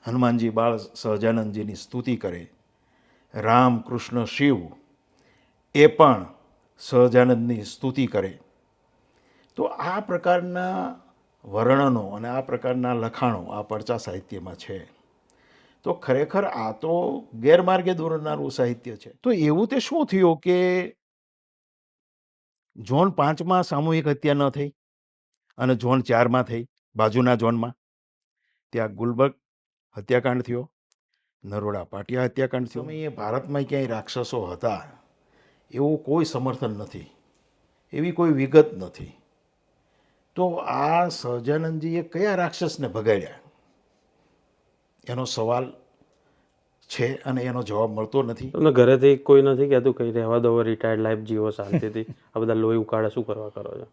હનુમાનજી બાળ સહજાનંદજીની સ્તુતિ કરે, રામ કૃષ્ણ શિવ એ પણ સહજાનંદની સ્તુતિ કરે. તો આ પ્રકારના વર્ણનો અને આ પ્રકારના લખાણો આ પરચા સાહિત્યમાં છે. તો ખરેખર આ તો ગેરમાર્ગે દોરનારું સાહિત્ય છે. તો એવું તે શું થયું કે ઝોન 5માં સામૂહિક હત્યા ન થઈ અને ઝોન 4માં થઈ, બાજુના ઝોનમાં? ત્યાં ગુલબર્ગ હત્યાકાંડ થયો, નરોડા પાટિયા હત્યાકાંડ થયો. સમયે ભારતમાં ક્યાંય રાક્ષસો હતા એવું કોઈ સમર્થન નથી, એવી કોઈ વિગત નથી. તો આ સહજાનંદજીએ કયા રાક્ષસને ભગાડ્યા એનો સવાલ છે અને એનો જવાબ મળતો નથી. તમને ઘરેથી કોઈ નથી કહેતું કંઈ રહેવા દો, રિટાયર્ડ લાઈફ જીવો શાંતિથી, આ બધા લોહી ઉકાળે શું કરવા કરો છો?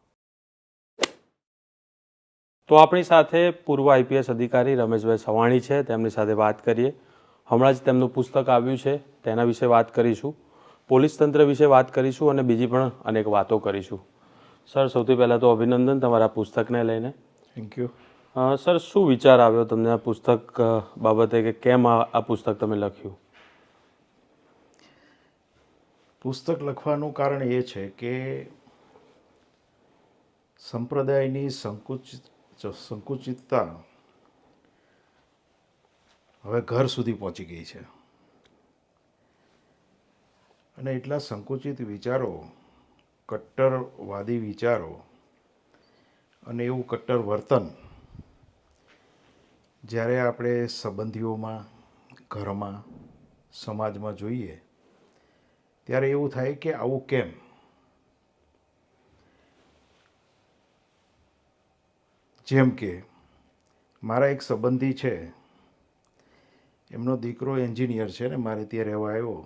તો આપણી સાથે પૂર્વ આઈપીએસ અધિકારી રમેશભાઈ સવાણી છે, તેમની સાથે વાત કરીએ. હમણાં જ તેમનું પુસ્તક આવ્યું છે, તેના વિશે વાત કરીશું, પોલીસ તંત્ર વિશે વાત કરીશું અને બીજી પણ અનેક વાતો કરીશું. સર, સૌથી પહેલાં તો અભિનંદન તમારા પુસ્તકને લઈને. Thank you. સર, શું વિચાર આવ્યો તમને આ પુસ્તક બાબતે, કે કેમ આ પુસ્તક તમે લખ્યું? પુસ્તક લખવાનું કારણ એ છે કે સંપ્રદાયની સંકુચિતતા હવે ઘર સુધી પહોંચી ગઈ છે અને એટલા સંકુચિત વિચારો, કટ્ટરવાદી વિચારો અને એવું કટ્ટર વર્તન જ્યારે આપણે સંબંધીઓમાં, ઘરમાં, સમાજમાં જોઈએ ત્યારે એવું થાય કે આવું કેમ? જેમ કે મારા એક સંબંધી છે, એમનો દીકરો એન્જિનિયર છે ને મારે ત્યાં રહેવા આવ્યો,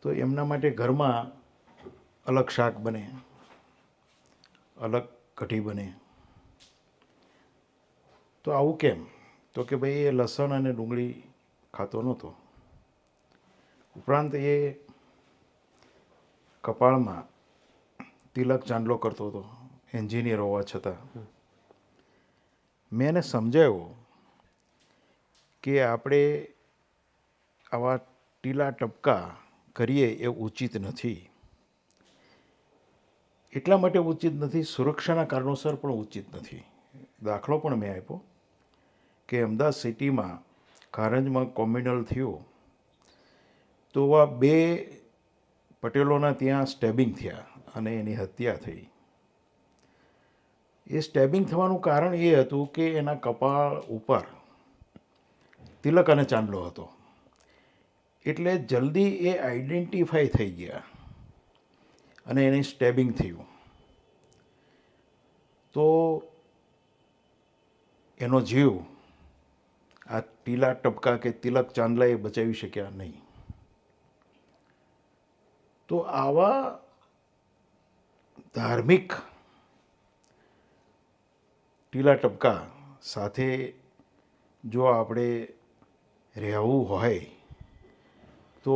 તો એમના માટે ઘરમાં અલગ શાક બને, અલગ કઢી બને. તો આવું કેમ? તો કે ભાઈ એ લસણ અને ડુંગળી ખાતો નહોતો, ઉપરાંત એ કપાળમાં તિલક ચાંદલો કરતો હતો, એન્જિનિયર હોવા છતાં. મેં એને સમજાવ્યો કે આપણે આવા ટીલા ટપકા કરીએ એ ઉચિત નથી. એટલા માટે ઉચિત નથી, સુરક્ષાના કારણોસર પણ ઉચિત નથી. દાખલો પણ મેં આપ્યો કે અમદાવાદ સિટીમાં કારંજમાં કોમ્યુનલ થયું તો આ 2 પટેલોના ત્યાં સ્ટેબિંગ થયા અને એની હત્યા થઈ. એ સ્ટેબિંગ થવાનું કારણ એ હતું કે એના કપાળ ઉપર તિલક અને ચાંદલો હતો, એટલે જલ્દી એ આઈડેન્ટિફાઈ થઈ ગયા અને એની સ્ટેબિંગ થયું. તો એનો જીવ આ ટીલા ટપકા કે તિલક ચાંદલાએ બચાવી શક્યા નહીં. તો આવા ધાર્મિક ટીલા ટપકા સાથે જો આપણે રહેવું હોય તો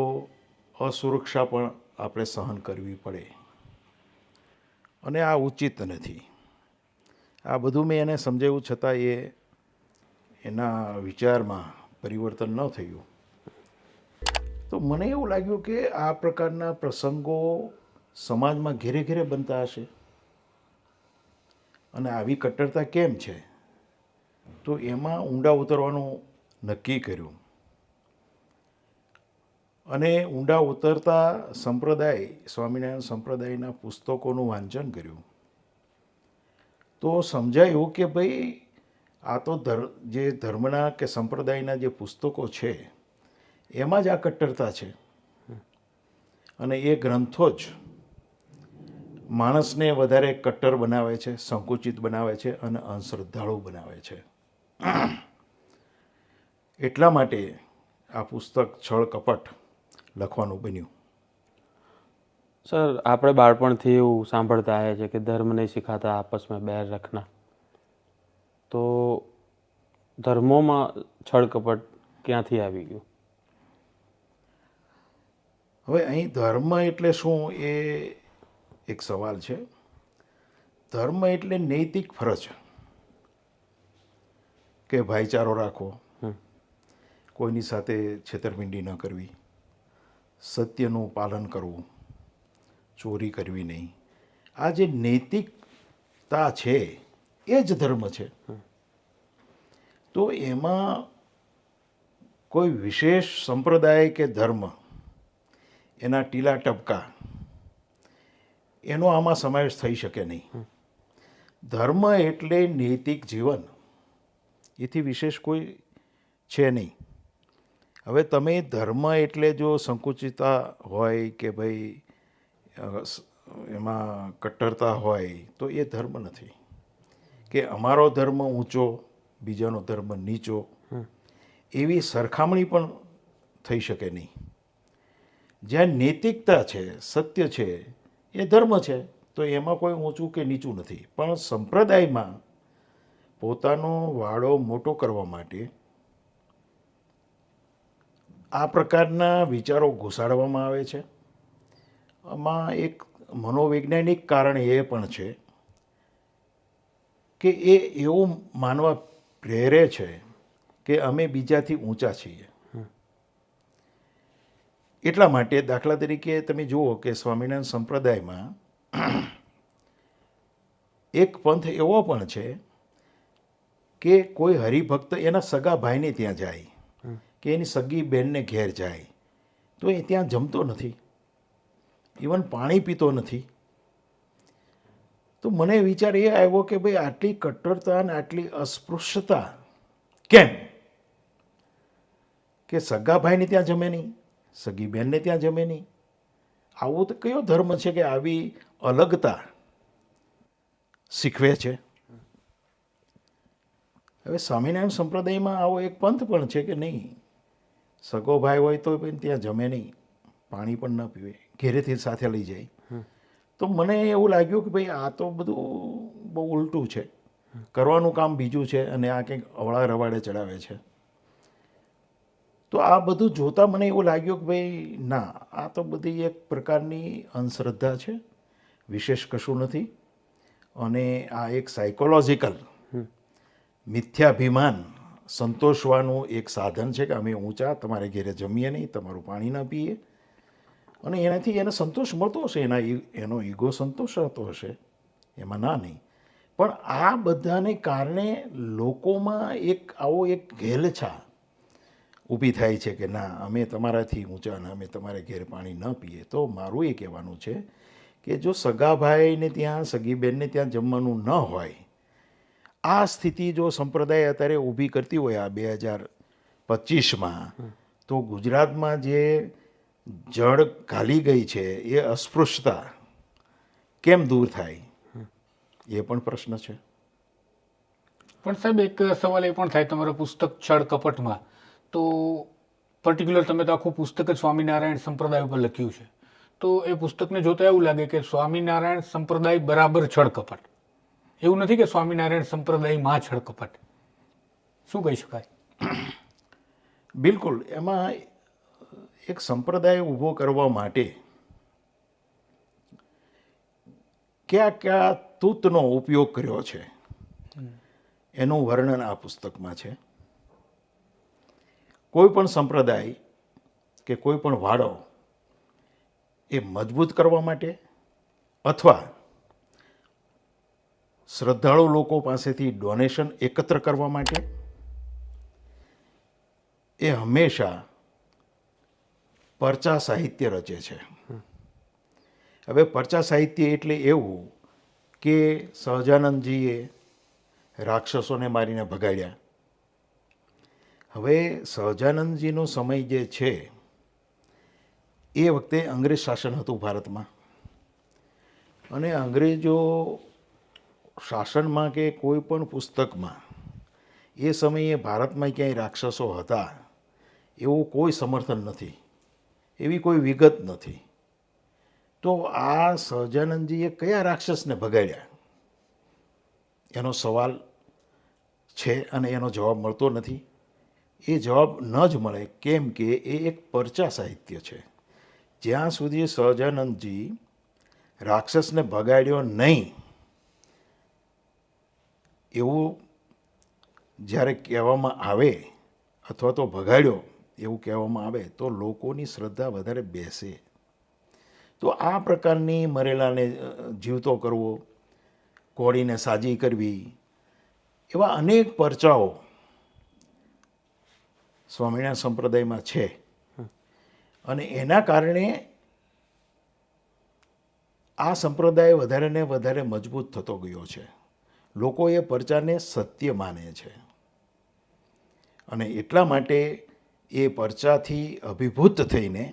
અસુરક્ષા પણ આપણે સહન કરવી પડે અને આ ઉચિત નથી. આ બધું મેં એને સમજાવ્યું છતાં એના વિચારમાં પરિવર્તન ન થયું. તો મને એવું લાગ્યું કે આ પ્રકારના પ્રસંગો સમાજમાં ઘેરે ઘેરે બનતા હશે અને આવી કટ્ટરતા કેમ છે? તો એમાં ઊંડા ઉતરવાનું નક્કી કર્યું અને ઊંડા ઉતરતા સ્વામિનારાયણ સંપ્રદાયના પુસ્તકોનું વાંચન કર્યું. તો સમજાયું કે ભાઈ આ તો જે ધર્મના કે સંપ્રદાયના જે પુસ્તકો છે એમાં જ આ કટ્ટરતા છે અને એ ગ્રંથો જ માણસને વધારે કટ્ટર બનાવે છે, સંકુચિત બનાવે છે અને અંધશ્રદ્ધાળુ બનાવે છે. એટલા માટે આ પુસ્તક છળ કપટ લખવાનું બન્યું. સર, આપણે બાળપણથી એવું સાંભળતા આવ્યા છે કે ધર્મ નહીં સિખાતા આપસમાં बैर रखना. તો ધર્મોમાં છળ કપટ ક્યાંથી આવી ગયું? હવે અહીં ધર્મ એટલે શું એ એક સવાલ છે. ધર્મ એટલે નૈતિક ફરજ. કે ભાઈચારો રાખવો, કોઈની સાથે છેતરપિંડી ન કરવી, સત્યનું પાલન કરવું, ચોરી કરવી નહીં. આ જે નૈતિકતા છે એ જ ધર્મ છે. તો એમાં કોઈ વિશેષ સંપ્રદાય કે ધર્મ એના ટીલા ટપકા એનો આમાં સમાવેશ થઈ શકે નહીં. ધર્મ એટલે નૈતિક જીવન, એથી વિશેષ કોઈ છે નહીં. હવે તમે ધર્મ એટલે જો સંકુચિતતા હોય કે ભાઈ એમાં કટ્ટરતા હોય તો એ ધર્મ નથી. કે અમારો ધર્મ ઊંચો, બીજાનો ધર્મ નીચો, એવી સરખામણી પણ થઈ શકે નહીં. જ્યાં નૈતિકતા છે, સત્ય છે, એ ધર્મ છે, તો એમાં કોઈ ઊંચું કે નીચું નથી. પણ સંપ્રદાયમાં પોતાનો વાડો મોટો કરવા માટે આ પ્રકારના વિચારો ઘુસાડવામાં આવે છે. આમાં એક મનોવૈજ્ઞાનિક કારણ એ પણ છે કે એ એવું માનવા પ્રેરે છે કે અમે બીજાથી ઊંચા છીએ. એટલા માટે દાખલા તરીકે તમે જુઓ કે સ્વામિનારાયણ સંપ્રદાયમાં એક પંથ એવો પણ છે કે કોઈ હરિભક્ત એના સગા ભાઈને ત્યાં જાય કે એની સગી બહેનને ઘેર જાય તો એ ત્યાં જમતો નથી, ઇવન પાણી પીતો નથી. તો મને વિચાર એ આવ્યો કે ભાઈ આટલી કટ્ટરતા અને આટલી અસ્પૃશ્યતા કેમ? કે સગા ભાઈને ત્યાં જમે નહીં, સગી બહેનને ત્યાં જમે નહીં. આવો તો કયો ધર્મ છે કે આવી અલગતા શીખવે છે? હવે સ્વામિનારાયણ સંપ્રદાયમાં આવો એક પંથ પણ છે કે નહીં, સગો ભાઈ હોય તો પણ ત્યાં જમે નહીં, પાણી પણ ન પીવે, ઘેરેથી સાથે લઈ જાય. તો મને એવું લાગ્યું કે ભાઈ આ તો બધું બહુ ઉલટું છે, કરવાનું કામ બીજું છે અને આ કંઈક અવળા રવાડે ચડાવે છે. તો આ બધું જોતાં મને એવું લાગ્યું કે ભાઈ ના, આ તો બધી એક પ્રકારની અંધશ્રદ્ધા છે, વિશેષ કશું નથી. અને આ એક સાયકોલોજીકલ મિથ્યાભિમાન સંતોષવાનું એક સાધન છે કે અમે ઊંચા, તમારે ઘેરે જમીએ નહીં, તમારું પાણી ન પીએ, અને એનાથી એને સંતોષ મળતો હશે, એનો ઈગો સંતોષાતો હશે, એમાં ના નહીં. પણ આ બધાને કારણે લોકોમાં આવો એક ઘેલછા ઊભી થાય છે કે ના, અમે તમારાથી ઊંચા ને અમે તમારે ઘેર પાણી ન પીએ. તો મારું એ કહેવાનું છે કે જો સગા ભાઈને ત્યાં, સગી બહેનને ત્યાં જમવાનું ન હોય, આ સ્થિતિ જો સંપ્રદાય અત્યારે ઊભી કરતી હોય આ 2025માં, તો ગુજરાતમાં જે જડ ઘાલી ગઈ છે એ અસ્પૃશ્યતા કેમ દૂર થાય, એ પણ પ્રશ્ન છે. પણ સાહેબ એક સવાલ એ પણ થાય, તમારું પુસ્તક છળ કપટમાં તો પર્ટિક્યુલર તમે તો આખું પુસ્તક જ સ્વામિનારાયણ સંપ્રદાય ઉપર લખ્યું છે. તો એ પુસ્તકને જોતા એવું લાગે કે સ્વામિનારાયણ સંપ્રદાય બરાબર છળ કપટ, એવું નથી કે સ્વામિનારાયણ સંપ્રદાયમાં છળ કપટ. શું કહી શકાય? બિલકુલ. એમાં એક સંપ્રદાય ઊભો કરવા માટે કયા કયા તૂતનો ઉપયોગ કર્યો છે એનું વર્ણન આ પુસ્તકમાં છે. કોઈ પણ સંપ્રદાય કે કોઈ પણ વાડો એ મજબૂત કરવા માટે અથવા શ્રદ્ધાળુ લોકો પાસેથી ડોનેશન એકત્ર કરવા માટે એ હંમેશા પરચા સાહિત્ય રચે છે. હવે પરચા સાહિત્ય એટલે એવું કે સહજાનંદજીએ રાક્ષસોને મારીને ભગાડ્યા. હવે સહજાનંદજીનો સમય જે છે એ વખતે અંગ્રેજ શાસન હતું ભારતમાં, અને અંગ્રેજો શાસનમાં કે કોઈ પણ પુસ્તકમાં એ સમયે ભારતમાં ક્યાંય રાક્ષસો હતા એવું કોઈ સમર્થન નથી, એવી કોઈ વિગત નથી. તો આ સહજાનંદજીએ કયા રાક્ષસને ભગાડ્યા એનો સવાલ છે અને એનો જવાબ મળતો નથી. એ જવાબ ન જ મળે કેમ કે એ એક પરચા સાહિત્ય છે. જ્યાં સુધી સહજાનંદજી રાક્ષસને ભગાડ્યો નહીં એવું જ્યારે કહેવામાં આવે અથવા તો ભગાડ્યો એવું કહેવામાં આવે તો લોકોની શ્રદ્ધા વધારે બેસે. તો આ પ્રકારની મરેલાને જીવતો કરવો, કોળીને સાજી કરવી, એવા અનેક પરચાઓ સ્વામિનારાયણ સંપ્રદાયમાં છે. અને એના કારણે આ સંપ્રદાય વધારે ને વધારે મજબૂત થતો ગયો છે. લોકો એ પરચાને સત્ય માને છે અને એટલા માટે એ પરચાથી અભિભૂત થઈને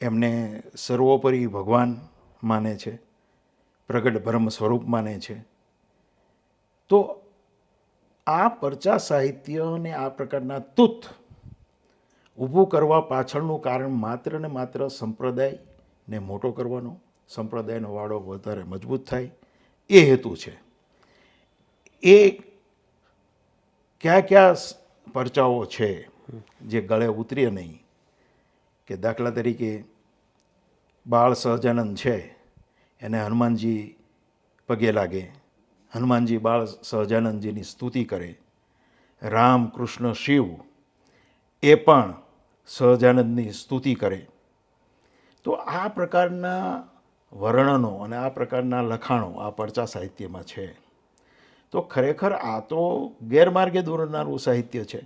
એમને સર્વોપરી ભગવાન માને છે, પ્રગટ બ્રહ્મ સ્વરૂપ માને છે. તો આ પરચા સાહિત્ય અને આ પ્રકારના તુત ઊભું કરવા પાછળનું કારણ માત્ર ને માત્ર સંપ્રદાયને મોટો કરવાનો, સંપ્રદાયનો વાડો વધારે મજબૂત થાય એ હેતુ છે. એ કયા કયા પરચાઓ છે જે ગળે ઉતરે નહીં, કે દાખલા તરીકે બાળ સહજાનંદ છે, એને હનુમાનજી પગે લાગે, હનુમાનજી બાળ સહજાનંદજીની સ્તુતિ કરે, રામ કૃષ્ણ શિવ એ પણ સહજાનંદની સ્તુતિ કરે. તો આ પ્રકારના વર્ણનો અને આ પ્રકારના લખાણો આ પરચા સાહિત્યમાં છે. તો ખરેખર આ તો ગેરમાર્ગે દોરનારું સાહિત્ય છે.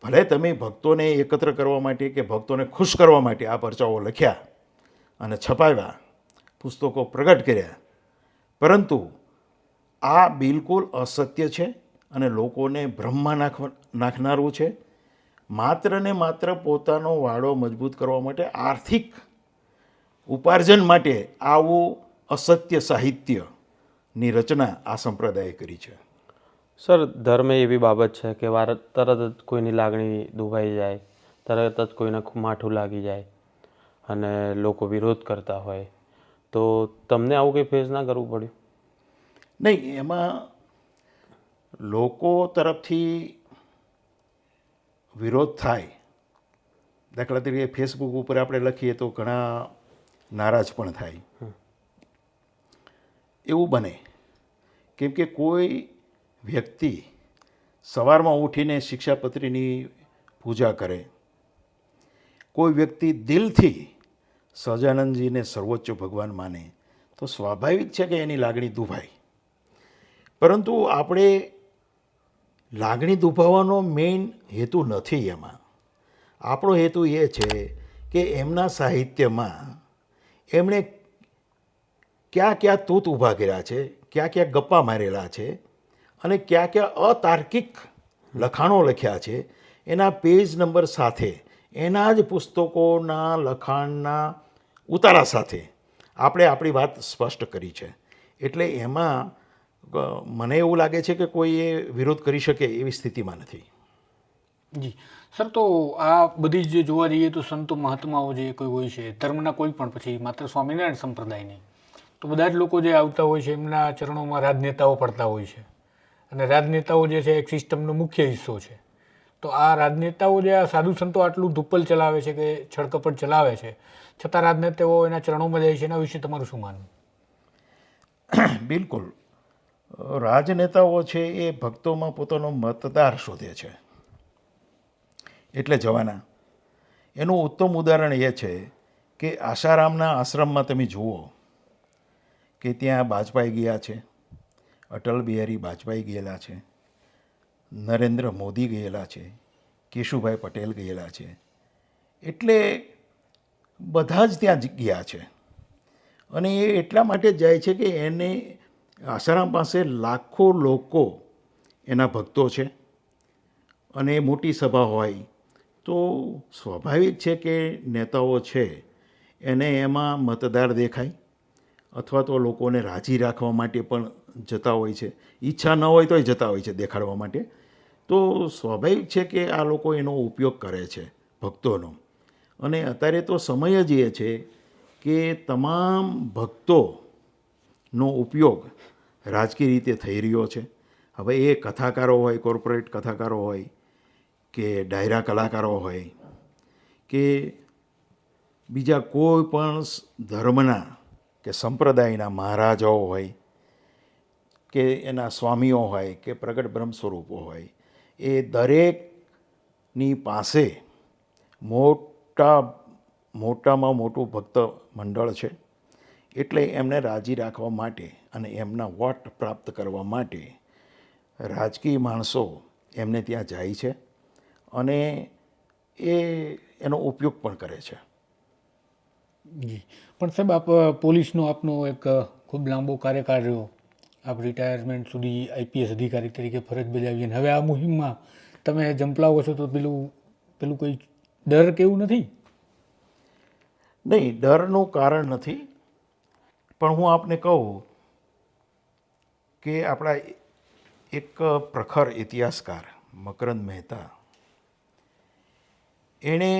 ભલે તમે ભક્તોને એકત્ર કરવા માટે કે ભક્તોને ખુશ કરવા માટે આ પરચાઓ લખ્યા અને છપાવ્યા, પુસ્તકો પ્રગટ કર્યા, પરંતુ આ બિલકુલ અસત્ય છે અને લોકોને ભ્રમમાં નાખનારું છે. માત્ર ને માત્ર પોતાનો વાડો મજબૂત કરવા માટે, આર્થિક ઉપાર્જન માટે આવું અસત્ય સાહિત્યની રચના આ સંપ્રદાયે કરી છે. સર, ધર્મ એવી બાબત છે કે તરત જ કોઈની લાગણી દુભાઈ જાય, તરત જ કોઈને માઠું લાગી જાય અને લોકો વિરોધ કરતા હોય. તો તમને આવું કંઈ ફેસ ના કરવું પડ્યું? નહીં, એમાં લોકો તરફથી વિરોધ થાય. દાખલા તરીકે ફેસબુક ઉપર આપણે લખીએ તો ઘણા નારાજ પણ થાય, એવું બને. કેમ કે કોઈ વ્યક્તિ સવારમાં ઉઠીને શિક્ષાપત્રીની પૂજા કરે, કોઈ વ્યક્તિ દિલથી સહજાનંદજીને સર્વોચ્ચ ભગવાન માને, તો સ્વાભાવિક છે કે એની લાગણી દુભાય. પરંતુ આપણે લાગણી દુભાવવાનો મેઇન હેતુ નથી એમાં. આપણો હેતુ એ છે કે એમના સાહિત્યમાં એમણે ક્યાં ક્યાં તૂત ઊભા કર્યા છે, ક્યાં ક્યાં ગપ્પા મારેલા છે અને ક્યાં ક્યાં અતાર્કિક લખાણો લખ્યા છે, એના પેજ નંબર સાથે, એના જ પુસ્તકોના લખાણના ઉતારા સાથે આપણે આપણી વાત સ્પષ્ટ કરી છે. એટલે એમાં મને એવું લાગે છે કે કોઈ એ વિરોધ કરી શકે એવી સ્થિતિમાં નથી. જી સર, તો આ બધી જે જોવા જઈએ તો સંતો મહાત્માઓ જે કોઈ હોય છે, ધર્મના કોઈ પણ, પછી માત્ર સ્વામિનારાયણ સંપ્રદાય નહીં, તો બધા જ લોકો જે આવતા હોય છે એમના ચરણોમાં રાજનેતાઓ પડતા હોય છે. અને રાજનેતાઓ જે છે એક સિસ્ટમનો મુખ્ય હિસ્સો છે. તો આ રાજનેતાઓ જે આ સાધુ સંતો આટલું ધુપ્પલ ચલાવે છે કે છળકપટ ચલાવે છે, છતાં રાજનેતાઓ એના ચરણોમાં જાય છે, એના વિશે તમારું શું માનવું? બિલકુલ. રાજનેતાઓ છે એ ભક્તોમાં પોતાનો મતદાર શોધે છે એટલે જવાના. એનું ઉત્તમ ઉદાહરણ એ છે કે આશારામના આશ્રમમાં તમે જુઓ કે ત્યાં વાજપેયી ગયા છે, અટલ બિહારી વાજપેયી ગયેલા છે, નરેન્દ્ર મોદી ગયેલા છે, કેશુભાઈ પટેલ ગયેલા છે. એટલે બધા જ ત્યાં ગયા છે. અને એ એટલા માટે જાય છે કે એને આસારામ પાસે લાખો લોકો એના ભક્તો છે અને મોટી સભા હોય તો સ્વાભાવિક છે કે નેતાઓ છે એને એમાં મતદાર દેખાય અથવા તો લોકોને રાજી રાખવા માટે પણ જતા હોય છે. ઈચ્છા ન હોય તોય જતા હોય છે દેખાડવા માટે. તો સ્વાભાવિક છે કે આ લોકો એનો ઉપયોગ કરે છે ભક્તોનો. અને અત્યારે તો સમય જ એ છે કે તમામ ભક્તોનો ઉપયોગ રાજકીય રીતે થઈ રહ્યો છે. હવે એ કથાકારો હોય, કોર્પોરેટ કથાકારો હોય કે ડાયરા કલાકારો હોય કે બીજા કોઈ પણ ધર્મના કે સંપ્રદાયના મહારાજાઓ હોય કે એના સ્વામીઓ હોય કે પ્રગટ બ્રહ્મ સ્વરૂપો હોય, એ દરેકની પાસે મોટામાં મોટું ભક્ત મંડળ છે. એટલે એમને રાજી રાખવા માટે અને એમના વોટ પ્રાપ્ત કરવા માટે રાજકીય માણસો એમને ત્યાં જાય છે અને એનો ઉપયોગ પણ કરે છે. જી પણ સાહેબ, આપ પોલીસનો આપનો એક ખૂબ લાંબો કાર્યકાળ રહ્યો. આપ રિટાયરમેન્ટ સુધી આઈપીએસ અધિકારી તરીકે ફરજ બજાવી અને હવે આ મુહિમમાં તમે જંપલાવો છો, તો પેલું કોઈ ડર કે એવું નથી? નહીં, ડરનું કારણ નથી. પણ હું આપને કહું કે આપણા એક પ્રખર ઇતિહાસકાર મકરંદ મહેતા, એણે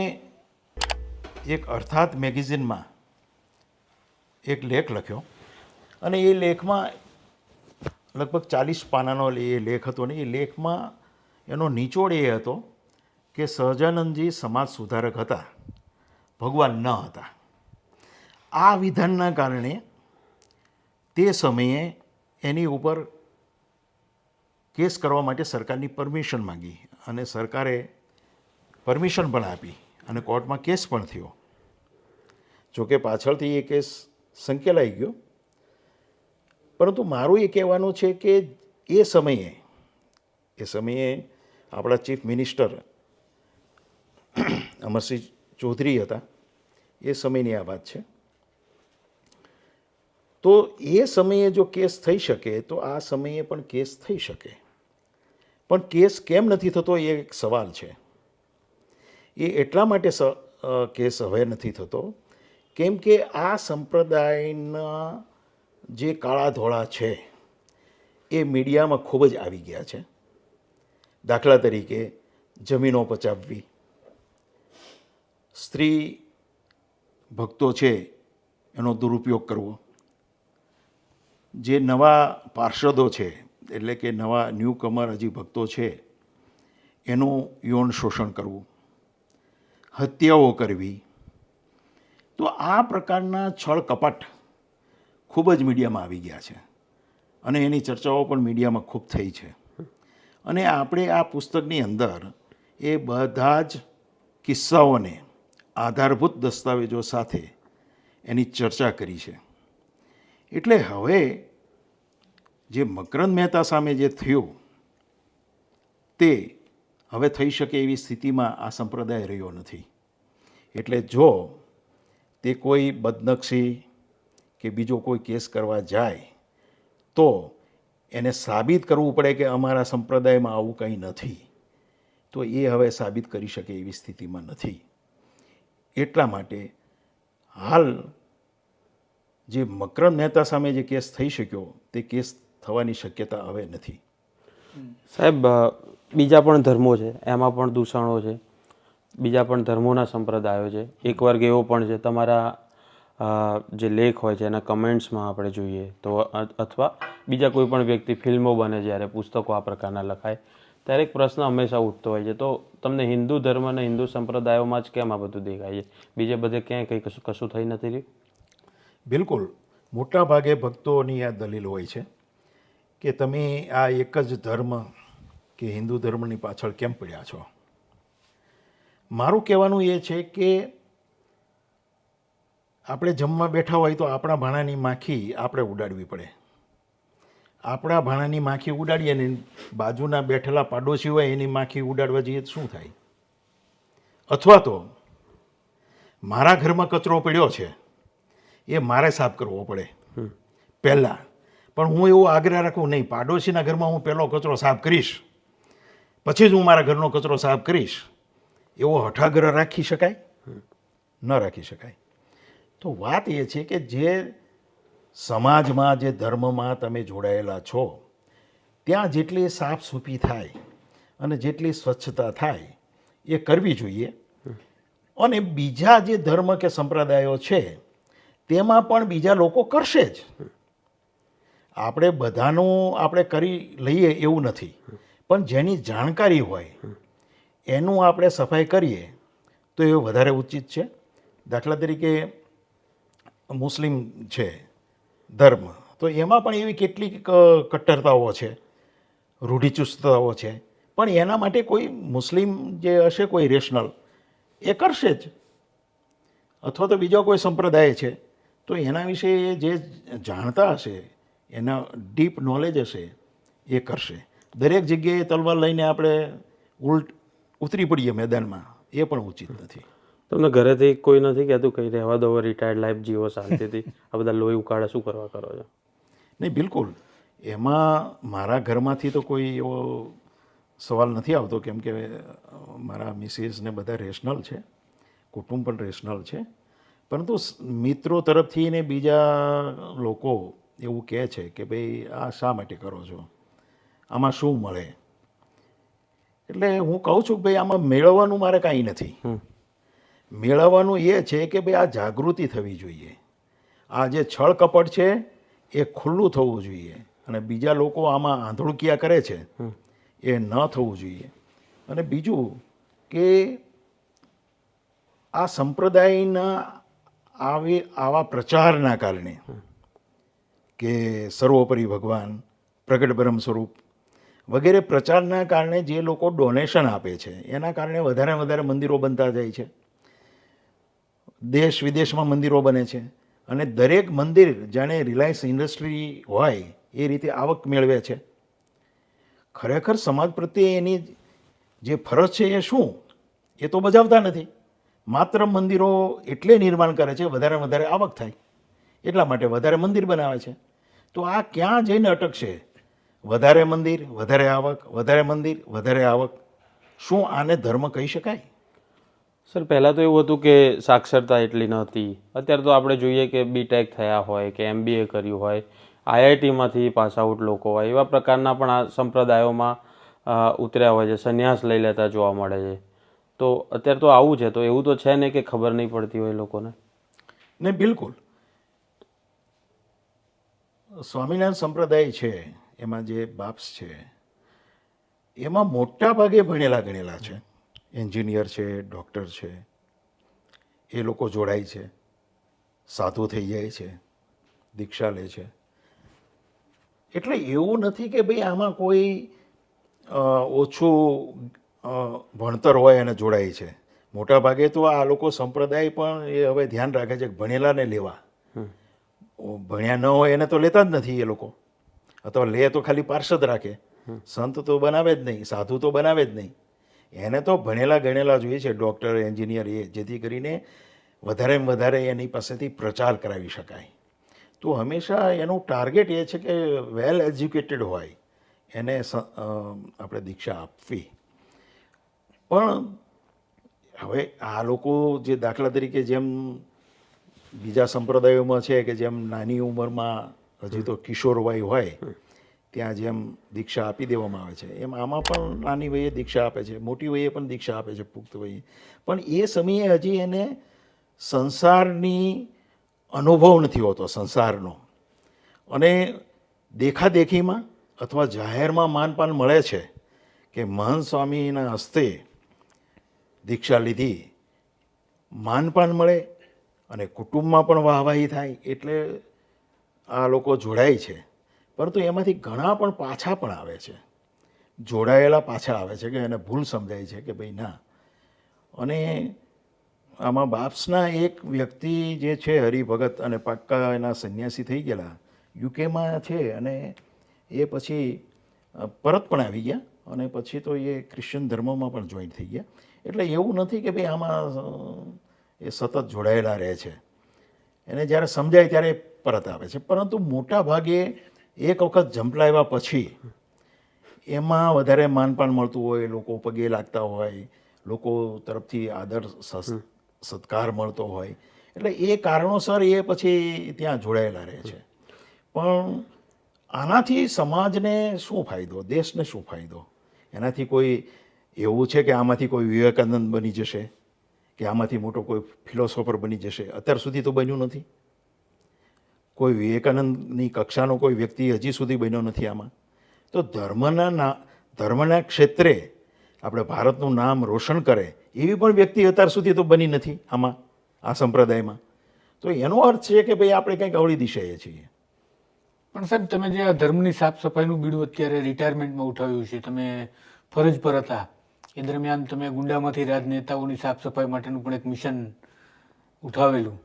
એક અર્થાત મેગેઝિનમાં એક લેખ લખ્યો અને એ લેખમાં લગભગ 40 પાનાનો એ લેખ હતો ને એ લેખમાં એનો નિચોડ એ હતો કે સહજાનંદજી સમાજ સુધારક હતા, ભગવાન ન હતા. આ વિધાનના કારણે તે સમયે એની ઉપર કેસ કરવા માટે સરકારની પરમિશન માંગી અને સરકારે પરમિશન પણ આપી અને કોર્ટમાં કેસ પણ થયો. જોકે પાછળથી એ કેસ સંકેલાઈ ગયો. પરંતુ મારું એ કહેવાનું છે કે એ સમયે આપણા ચીફ મિનિસ્ટર અમરસિંહ ચૌધરી હતા. એ સમયની આ વાત છે. તો એ સમયે જો કેસ થઈ શકે તો આ સમયે પણ કેસ થઈ શકે. પણ કેસ કેમ નથી થતો એ એક સવાલ છે. એ એટલા માટે કેસ હવે નથી થતો કેમ કે આ સંપ્રદાયના જે કાળા ધોળા છે એ મીડિયામાં ખૂબ જ આવી ગયા છે. દાખલા તરીકે જમીનો પચાવવી, સ્ત્રી ભક્તો છે એનો દુરુપયોગ કરવો, જે નવા પાર્ષદો છે એટલે કે નવા ન્યૂકમર હજી ભક્તો છે એનું યૌન શોષણ કરવું, હત્યાઓ કરવી. તો આ પ્રકારના છળ કપટ ખૂબ જ મીડિયામાં આવી ગયા છે અને એની ચર્ચાઓ પણ મીડિયામાં ખૂબ થઈ છે. અને આપણે આ પુસ્તકની અંદર એ બધા જ કિસ્સાઓને આધારભૂત દસ્તાવેજો સાથે એની ચર્ચા કરી છે. એટલે હવે જે મકરંદ મહેતા સામે જે થયું તે હવે થઈ શકે એવી સ્થિતિમાં આ સંપ્રદાય રહ્યો નથી. એટલે જો તે કોઈ બદનક્ષી કે બીજો કોઈ કેસ કરવા જાય તો એને સાબિત કરવું પડે કે અમારા સંપ્રદાયમાં આવું કંઈ નથી. તો એ હવે સાબિત કરી શકે એવી સ્થિતિમાં નથી. એટલા માટે હાલ જે મકરંદ મહેતા સામે જે કેસ થઈ શક્યો તે કેસ થવાની શક્યતા હવે નથી. સાહેબ, બીજા પણ ધર્મો છે, એમાં પણ દૂષણો છે, બીજા પણ ધર્મોના સંપ્રદાયો છે. એક વર્ગ એવો પણ છે, તમારા જે લેખ હોય છે એના કમેન્ટ્સમાં આપણે જોઈએ તો, અથવા બીજા કોઈ પણ વ્યક્તિ ફિલ્મો બને, જ્યારે પુસ્તકો આ પ્રકારના લખાય ત્યારે એક પ્રશ્ન હંમેશા ઉઠતો હોય છે, તો તમને હિન્દુ ધર્મ અને હિન્દુ સંપ્રદાયોમાં જ કેમ આ બધું દેખાય છે? બીજે બધે ક્યાંય કંઈ કશું થઈ નથી રહ્યું? બિલકુલ. મોટા ભાગે ભક્તોની આ દલીલ હોય છે કે તમે આ એક જ ધર્મ કે હિન્દુ ધર્મની પાછળ કેમ પડ્યા છો. મારું કહેવાનું એ છે કે આપણે જમવા બેઠા હોય તો આપણા ભાણાની માખી આપણે ઉડાડવી પડે. આપણા ભાણાની માખી ઉડાડીએ ને બાજુના બેઠેલા પાડોશી હોય એની માખી ઉડાડવા જઈએ તો શું થાય? અથવા તો મારા ઘરમાં કચરો પડ્યો છે એ મારે સાફ કરવો પડે પહેલાં. પણ હું એવો આગ્રહ રાખું નહીં, પાડોશીના ઘરમાં હું પહેલો કચરો સાફ કરીશ પછી જ હું મારા ઘરનો કચરો સાફ કરીશ. એવો હઠાગ્રહ રાખી શકાય? ન રાખી શકાય. તો વાત એ છે કે જે સમાજમાં, જે ધર્મમાં તમે જોડાયેલા છો ત્યાં જેટલી સાફ સૂફી થાય અને જેટલી સ્વચ્છતા થાય એ કરવી જોઈએ. અને બીજા જે ધર્મ કે સંપ્રદાયો છે તેમાં પણ બીજા લોકો કરશે જ. આપણે બધાનું આપણે કરી લઈએ એવું નથી, પણ જેની જાણકારી હોય એનું આપણે સફાઈ કરીએ તો એ વધારે ઉચિત છે. દાખલા તરીકે મુસ્લિમ છે ધર્મ, તો એમાં પણ એવી કેટલીક કટ્ટરતાઓ છે, રૂઢિચુસ્તતાઓ છે, પણ એના માટે કોઈ મુસ્લિમ જે હશે કોઈ રેશનલ એ કરશે જ, અથવા તો બીજો કોઈ સંપ્રદાય છે તો એના વિશે જે જાણતા હશે, એના ડીપ નોલેજ હશે, એ કરશે. દરેક જગ્યાએ તલવાર લઈને આપણે ઉતરી પડીએ મેદાનમાં, એ પણ ઉચિત નથી. તમને ઘરેથી કોઈ નથી કહેતું કંઈ રહેવા દો, રિટાયર્ડ લાઈફ જીવો શાંતિથી, આ બધા લોહી ઉકાળે શું કરવા કરો છો? નહીં, બિલકુલ એમાં મારા ઘરમાંથી તો કોઈ એવો સવાલ નથી આવતો, કેમ કે મારા મિસિસ ને બધા રેશનલ છે, કુટુંબ પણ રેશનલ છે. પરંતુ મિત્રો તરફથી ને બીજા લોકો એવું કહે છે કે ભાઈ આ શા માટે કરો છો, આમાં શું મળે? એટલે હું કહું છું કે ભાઈ આમાં મેળવવાનું મારે કાંઈ નથી. મેળવવાનું એ છે કે ભાઈ આ જાગૃતિ થવી જોઈએ. આ જે છળ કપટ છે એ ખુલ્લું થવું જોઈએ, અને બીજા લોકો આમાં આંધળુકિયા કરે છે એ ન થવું જોઈએ. અને બીજું કે આ સંપ્રદાયના આવા પ્રચારના કારણે કે સર્વોપરી ભગવાન, પ્રગટ બ્રહ્મ સ્વરૂપ વગેરે પ્રચારના કારણે જે લોકો ડોનેશન આપે છે એના કારણે વધારે વધારે મંદિરો બનતા જાય છે, દેશ વિદેશમાં મંદિરો બને છે, અને દરેક મંદિર જાણે રિલાયન્સ ઇન્ડસ્ટ્રી હોય એ રીતે આવક મેળવે છે. ખરેખર સમાજ પ્રત્યે એની જે ફરજ છે એ શું, એ તો બજાવતા નથી. માત્ર મંદિરો એટલે નિર્માણ કરે છે વધારે વધારે આવક થાય એટલા માટે વધારે મંદિર બનાવે છે. તો આ ક્યાં જઈને અટકશે? વધારે મંદિર, વધારે આવક, વધારે મંદિર, વધારે આવક. શું આને ધર્મ કહી શકાય? સર, પહેલાં તો એવું હતું કે સાક્ષરતા એટલી નહોતી. અત્યારે તો આપણે જોઈએ કે બીટેક થયા હોય કે MBA કર્યું હોય, IITમાંથી પાસ આઉટ લોકો હોય, એવા પ્રકારના પણ આ સંપ્રદાયોમાં ઉતર્યા હોય છે, સંન્યાસ લઈ લેતા જોવા મળે છે. તો અત્યારે તો આવું છે, તો એવું તો છે ને કે ખબર નહીં પડતી હોય લોકોને? ને બિલકુલ સ્વામિનારાયણ સંપ્રદાય છે એમાં જે બાપ્સ છે એમાં મોટા ભાગે ભણેલા ગણેલા છે, એન્જિનિયર છે, ડૉક્ટર છે, એ લોકો જોડાય છે, સાધુ થઈ જાય છે, દીક્ષા લે છે. એટલે એવું નથી કે ભાઈ આમાં કોઈ ઓછું ભણતર હોય અને જોડાય છે. મોટા ભાગે તો આ લોકો સંપ્રદાય પણ એ હવે ધ્યાન રાખે છે કે ભણેલાને લેવા, ભણ્યા ન હોય એને તો લેતા જ નથી એ લોકો, અથવા લે તો ખાલી પાર્ષદ રાખે, સંત તો બનાવે જ નહીં, સાધુ તો બનાવે જ નહીં. એને તો ભણેલા ગણેલા જોઈએ છે, ડૉક્ટર, એન્જિનિયર, એ જેથી કરીને વધારેમાં વધારે એની પાસેથી પ્રચાર કરાવી શકાય. તો હંમેશા એનું ટાર્ગેટ એ છે કે વેલ એજ્યુકેટેડ હોય એને આપણે દીક્ષા આપવી. પણ હવે આ લોકો જે દાખલા તરીકે જેમ બીજા સંપ્રદાયોમાં છે કે જેમ નાની ઉંમરમાં હજી તો કિશોરવય હોય ત્યાં જેમ દીક્ષા આપી દેવામાં આવે છે, એમ આમાં પણ નાની વયે દીક્ષા આપે છે, મોટી વયે પણ દીક્ષા આપે છે, પુખ્ત વયે. પણ એ સમયે હજી એને સંસારની અનુભવ નથી હોતો, સંસારનો. અને દેખાદેખીમાં અથવા જાહેરમાં માનપાન મળે છે કે મહંત સ્વામીના હસ્તે દીક્ષા લીધી, માનપાન મળે અને કુટુંબમાં પણ વાહવાહી થાય, એટલે આ લોકો જોડાય છે. પરંતુ એમાંથી ઘણા પણ પાછા પણ આવે છે, જોડાયેલા પાછા આવે છે કે એને ભૂલ સમજાય છે કે ભાઈ ના. અને આમાં બાપ્સના એક વ્યક્તિ જે છે હરિભગત અને પાક્કા એના સંન્યાસી થઈ ગયેલા, યુકેમાં છે, અને એ પછી પરત પણ આવી ગયા અને પછી તો એ ક્રિશ્ચન ધર્મમાં પણ જોઈન થઈ ગયા. એટલે એવું નથી કે ભાઈ આમાં એ સતત જોડાયેલા રહે છે, એને જ્યારે સમજાય ત્યારે પરત આવે છે. પરંતુ મોટા ભાગે એક વખત ઝંપલાવ્યા પછી એમાં વધારે માનપાન મળતું હોય, લોકો પગે લાગતા હોય, લોકો તરફથી આદર સત્કાર મળતો હોય, એટલે એ કારણોસર એ પછી ત્યાં જોડાયેલા રહે છે. પણ આનાથી સમાજને શું ફાયદો, દેશને શું ફાયદો? એનાથી કોઈ એવું છે કે આમાંથી કોઈ વિવેકાનંદ બની જશે કે આમાંથી મોટો કોઈ ફિલોસોફર બની જશે? અત્યાર સુધી તો બન્યું નથી. કોઈ વિવેકાનંદની કક્ષાનો કોઈ વ્યક્તિ હજી સુધી બન્યો નથી આમાં. તો ધર્મના ક્ષેત્રે આપણે ભારતનું નામ રોશન કરે એવી પણ વ્યક્તિ અત્યાર સુધી તો બની નથી આમાં, આ સંપ્રદાયમાં. તો એનો અર્થ છે કે ભાઈ આપણે કંઈક અવળી દિશાએ છીએ. પણ સાહેબ તમે જે આ ધર્મની સાફ સફાઈનું બીડું અત્યારે રિટાયરમેન્ટમાં ઉઠાવ્યું છે, તમે ફરજ પર હતા એ દરમિયાન તમે ગુંડામાંથી રાજનેતાઓની સાફ સફાઈ માટેનું પણ એક મિશન ઉઠાવેલું,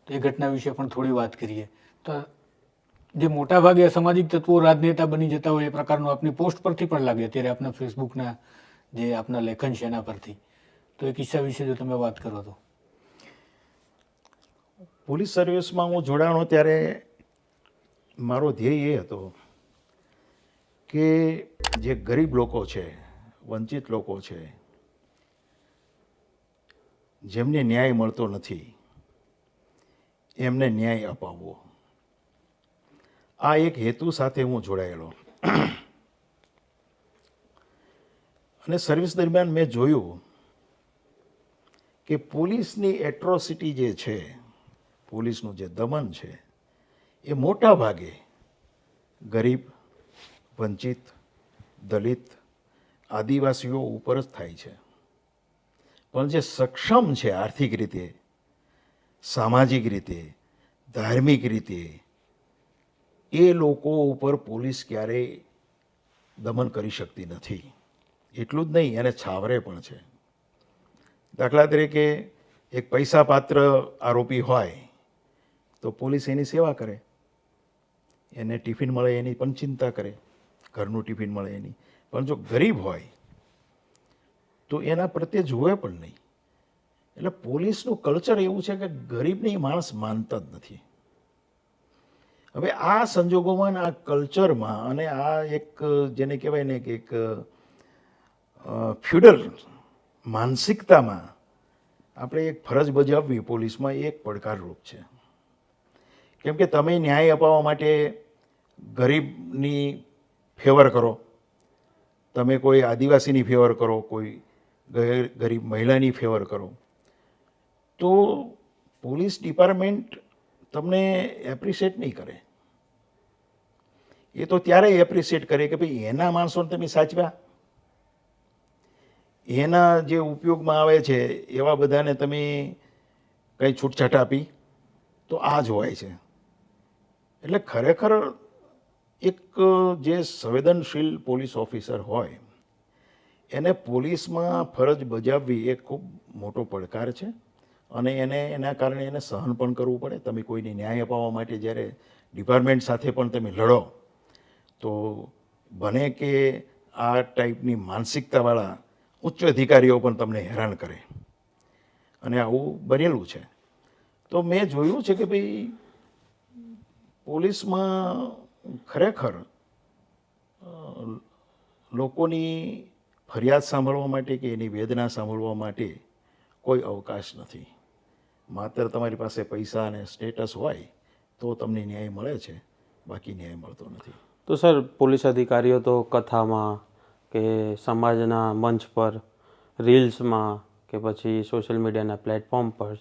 તો એ ઘટના વિશે પણ થોડી વાત કરીએ. તો જે મોટા ભાગે અસામાજિક તત્વો રાજનેતા બની જતા હોય એ પ્રકારનું આપની પોસ્ટ પરથી પણ લાગે, અત્યારે આપના ફેસબુકના જે આપના લેખન છે એના પરથી, તો એ કિસ્સા વિશે જો તમે વાત કરો તો. પોલીસ સર્વિસમાં હું જોડાણો ત્યારે મારો ધ્યેય એ હતો કે જે ગરીબ લોકો છે, વંચિત લોકો છે, જેમને ન્યાય મળતો નથી, એમને ન્યાય અપાવવો. આ એક હેતુ સાથે હું જોડાયેલો. અને સર્વિસ દરમિયાન મેં જોયું કે પોલીસની એટ્રોસિટી જે છે, પોલીસનું જે દમન છે, એ મોટા ભાગે ગરીબ, વંચિત, દલિત, આદિવાસીઓ ઉપર જ થાય છે. પણ જે સક્ષમ છે આર્થિક રીતે, સામાજિક રીતે, ધાર્મિક રીતે, એ લોકો ઉપર પોલીસ ક્યારેય દમન કરી શકતી નથી. એટલું જ નહીં, એને છાવરે પણ છે. દાખલા તરીકે એક પૈસાપાત્ર આરોપી હોય તો પોલીસ એની સેવા કરે, એને ટિફિન મળે એની પણ ચિંતા કરે, ઘરનું ટિફિન મળે એની. પણ જો ગરીબ હોય તો એના પ્રત્યે જુએ પણ નહીં. એટલે પોલીસનું કલ્ચર એવું છે કે ગરીબને એ માણસ માનતા જ નથી. હવે આ સંજોગોમાં, આ કલ્ચરમાં અને આ એક જેને કહેવાય ને કે એક ફ્યુડલ માનસિકતામાં આપણે એક ફરજ બજાવવી પોલીસમાં એ એક પડકારરૂપ છે. કેમ કે તમે ન્યાય અપાવવા માટે ગરીબની ફેવર કરો, તમે કોઈ આદિવાસીની ફેવર કરો, કોઈ ગરીબ મહિલાની ફેવર કરો, તો પોલીસ ડિપાર્ટમેન્ટ તમને એપ્રિશિએટ નહીં કરે. એ તો ત્યારે એપ્રિશિએટ કરે કે ભાઈ એના માણસોને તમે સાચવ્યા, એના જે ઉપયોગમાં આવે છે એવા બધાને તમે કંઈ છૂટછાટ આપી, તો આ જ હોય છે. એટલે ખરેખર એક જે સંવેદનશીલ પોલીસ ઓફિસર હોય એને પોલીસમાં ફરજ બજાવવી એ ખૂબ મોટો પડકાર છે. અને એના કારણે એને સહન પણ કરવું પડે. તમે કોઈને ન્યાય અપાવવા માટે જ્યારે ડિપાર્ટમેન્ટ સાથે પણ તમે લડો તો બને કે આ ટાઈપની માનસિકતાવાળા ઉચ્ચ અધિકારીઓ પણ તમને હેરાન કરે, અને આવું બનેલું છે. તો મેં જોયું છે કે ભાઈ પોલીસમાં ખરેખર લોકોની ફરિયાદ સાંભળવા માટે કે એની વેદના સાંભળવા માટે કોઈ અવકાશ નથી. માત્ર તમારી પાસે પૈસા અને સ્ટેટસ હોય તો તમને ન્યાય મળે છે, બાકી ન્યાય મળતો નથી. તો સર, પોલીસ અધિકારીઓ તો કથામાં કે સમાજના મંચ પર, રીલ્સમાં કે પછી સોશિયલ મીડિયાના પ્લેટફોર્મ પર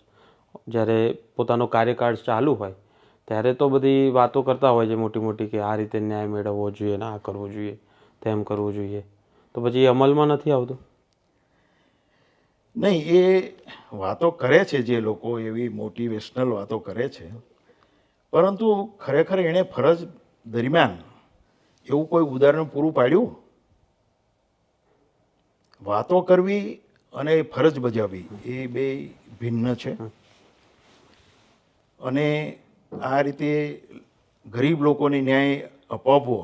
જ્યારે પોતાનો કાર્યકાળ ચાલુ હોય ત્યારે તો બધી વાતો કરતા હોય છે મોટી મોટી, કે આ રીતે ન્યાય મેળવવો જોઈએ ને આ કરવું જોઈએ, તેમ કરવું જોઈએ. તો પછી એ અમલમાં નથી આવતું? નહીં, એ વાતો કરે છે જે લોકો, એવી મોટિવેશનલ વાતો કરે છે, પરંતુ ખરેખર એણે ફરજ દરમિયાન એવું કોઈ ઉદાહરણ પૂરું પાડ્યું? વાતો કરવી અને ફરજ બજાવવી એ બે ભિન્ન છે. અને આ રીતે ગરીબ લોકોને ન્યાય અપાવવો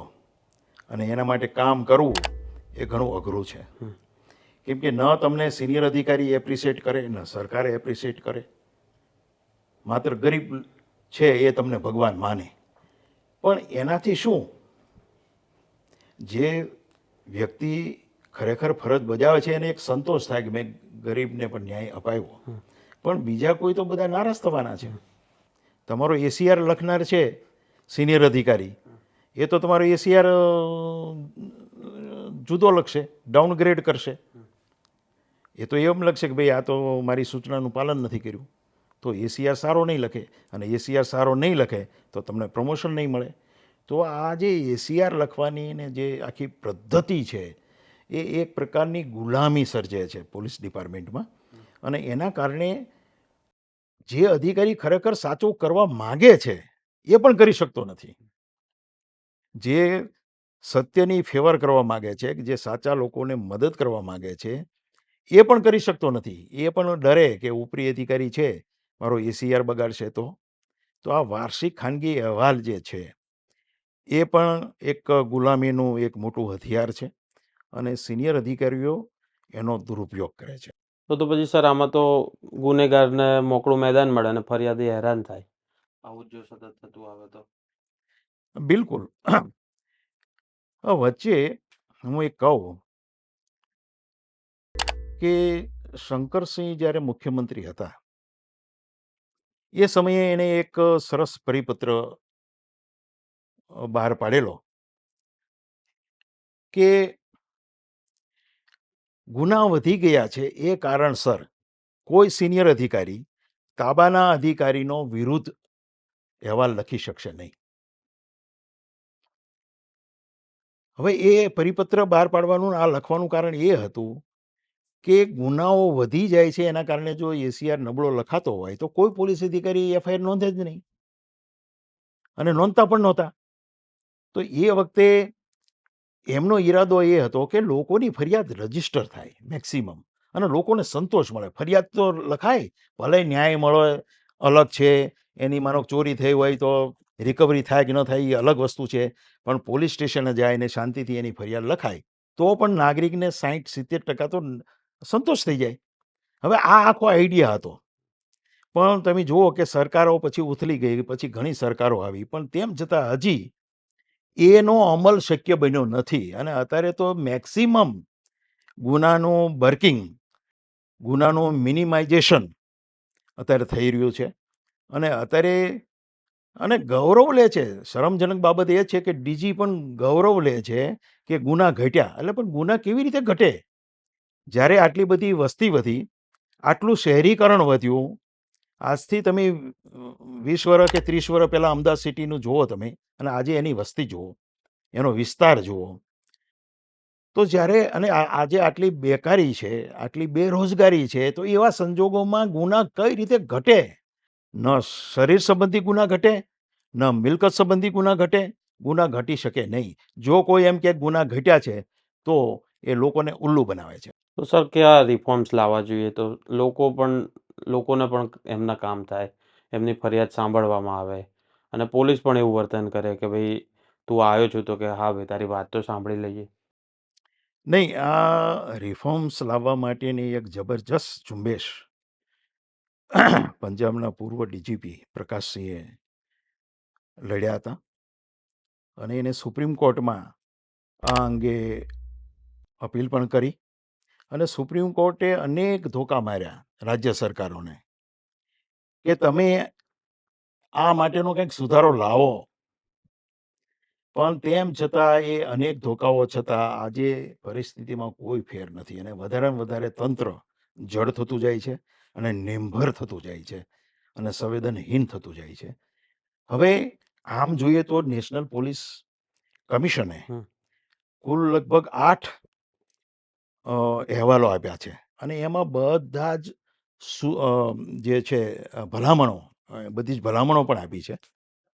અને એના માટે કામ કરવું એ ઘણું અઘરું છે. કેમ કે ન તમને સિનિયર અધિકારી એપ્રિશિએટ કરે, ન સરકારે એપ્રિશિએટ કરે. માત્ર ગરીબ છે એ તમને ભગવાન માને. પણ એનાથી શું, જે વ્યક્તિ ખરેખર ફરજ બજાવે છે એને એક સંતોષ થાય કે મેં ગરીબને પણ ન્યાય અપાવ્યો. પણ બીજા કોઈ તો બધા નારાજ થવાના છે. તમારો એસીઆર લખનાર છે સિનિયર અધિકારી, એ તો તમારો એસીઆર જુદો લખશે, ડાઉનગ્રેડ કરશે. એ તો એમ લખશે કે ભાઈ આ તો મારી સૂચનાનું પાલન નથી કર્યું. તો એસીઆર સારો નહીં લખે, અને એસીઆર સારો નહીં લખે તો તમને પ્રમોશન નહીં મળે. તો આ જે એસીઆર લખવાની ને જે આખી પદ્ધતિ છે એ એક પ્રકારની ગુલામી સર્જે છે પોલીસ ડિપાર્ટમેન્ટમાં. અને એના કારણે જે અધિકારી ખરેખર સાચું કરવા માગે છે એ પણ કરી શકતો નથી. જે સત્યની ફેવર કરવા માગે છે, જે સાચા લોકોને મદદ કરવા માગે છે, એ પણ કરી શકતો નથી. એ પણ ડરે કે ઉપરી અધિકારી છે, મારો એસીઆર બગાડશે તો. તો આ વાર્ષિક ખાનગી અહેવાલ જે છે, એ પણ એક ગુલામીનું એક મોટું હથિયાર છે અને સિનિયર અધિકારીઓ એનો દુરુપયોગ કરે છે. તો પછી સર આમાં તો ગુનેગારને મોકળું મેદાન મળે અને ફરિયાદી હેરાન થાય. આવું જ જો સતત થતું આવે તો. બિલકુલ. વચ્ચે હું એક કહું કે શંકરસિંહ જ્યારે મુખ્યમંત્રી હતા, એ સમયે એણે એક સરસ પરિપત્ર બહાર પાડેલો કે ગુના વધી ગયા છે એ કારણસર કોઈ સિનિયર અધિકારી તાબાના અધિકારીનો વિરુદ્ધ અહેવાલ લખી શકશે નહીં. હવે એ પરિપત્ર બહાર પાડવાનું આ લખવાનું કારણ એ હતું કે ગુનાઓ વધી જાય છે એના કારણે જો એસીઆર નબળો લખાતો હોય તો કોઈ પોલીસ અધિકારી એફઆઈઆર નોંધે જ નહીં અને નોંધતા પણ નહોતા. તો એ વખતે એમનો ઈરાદો એ હતો કે લોકોની ફરિયાદ રજીસ્ટર થાય મેક્સિમમ અને લોકોને સંતોષ મળે. ફરિયાદ તો લખાય, ભલે ન્યાય મળે અલગ છે, એની માનો ચોરી થઈ હોય તો રિકવરી થાય કે ન થાય એ અલગ વસ્તુ છે, પણ પોલીસ સ્ટેશને જાય ને શાંતિથી એની ફરિયાદ લખાય તો પણ નાગરિકને 60-70% તો સંતોષ થઈ જાય. હવે આ આખો આઈડિયા હતો, પણ તમે જુઓ કે સરકારો પછી ઉથલી ગઈ, પછી ઘણી સરકારો આવી, પણ તેમ છતાં હજી એનો અમલ શક્ય બન્યો નથી. અને અત્યારે તો મેક્સિમમ ગુનાનું બર્કિંગ, ગુનાનું મિનિમાઇઝેશન અત્યારે થઈ રહ્યું છે. અને અત્યારે અને ગૌરવ લે છે, શરમજનક બાબત એ છે કે ડીજી પણ ગૌરવ લે છે કે ગુના ઘટ્યા. એટલે પણ ગુના કેવી રીતે ઘટે જ્યારે આટલી બધી વસ્તી વધી, આટલું શહેરીકરણ વધ્યું. આજથી તમે 20 વર્ષ કે 30 વર્ષ પહેલાં અમદાવાદ સિટીનું જુઓ તમે અને આજે એની વસ્તી જુઓ, એનો વિસ્તાર જુઓ. તો જ્યારે અને આજે આટલી બેકારી છે, આટલી બેરોજગારી છે, તો એવા સંજોગોમાં ગુના કઈ રીતે ઘટે? ન શરીર સંબંધી ગુના ઘટે, ન મિલકત સંબંધી ગુના ઘટે. ગુના ઘટી શકે નહીં. જો કોઈ એમ કે ગુના ઘટ્યા છે તો એ લોકોને ઉલ્લુ બનાવે છે. તો સર કયા રિફોર્મ્સ લાવવા જોઈએ તો લોકોને પણ એમના કામ થાય, એમની ફરિયાદ સાંભળવામાં આવે અને પોલીસ પણ એવું વર્તન કરે કે ભાઈ તું આવ્યો છું તો કે હા ભાઈ તારી વાત તો સાંભળી લઈએ. નહીં, આ રિફોર્મ્સ લાવવા માટેની એક જબરજસ્ત ઝુંબેશ પંજાબના પૂર્વ ડીજીપી પ્રકાશસિંહે લડ્યા હતા અને એને સુપ્રીમ કોર્ટમાં આ અંગે અપીલ પણ કરી અને સુપ્રીમ કોર્ટે અનેક ધોકા માર્યા રાજ્ય સરકારોને કે તમે આ માટેનો કંઈક સુધારો લાવો. પણ તેમ છતાં એ અનેક ધોકાઓ છતાં આજે પરિસ્થિતિમાં કોઈ ફેર નથી અને વધારેમાં વધારે તંત્ર જડ થતું જાય છે અને નિર્ભર થતું જાય છે અને સંવેદનહીન થતું જાય છે. હવે આમ જોઈએ તો નેશનલ પોલીસ કમિશને હમ. કુલ લગભગ 8 અહેવાલો આપ્યા છે અને એમાં બધા જ જે છે ભલામણો, બધી જ ભલામણો પણ આપી છે.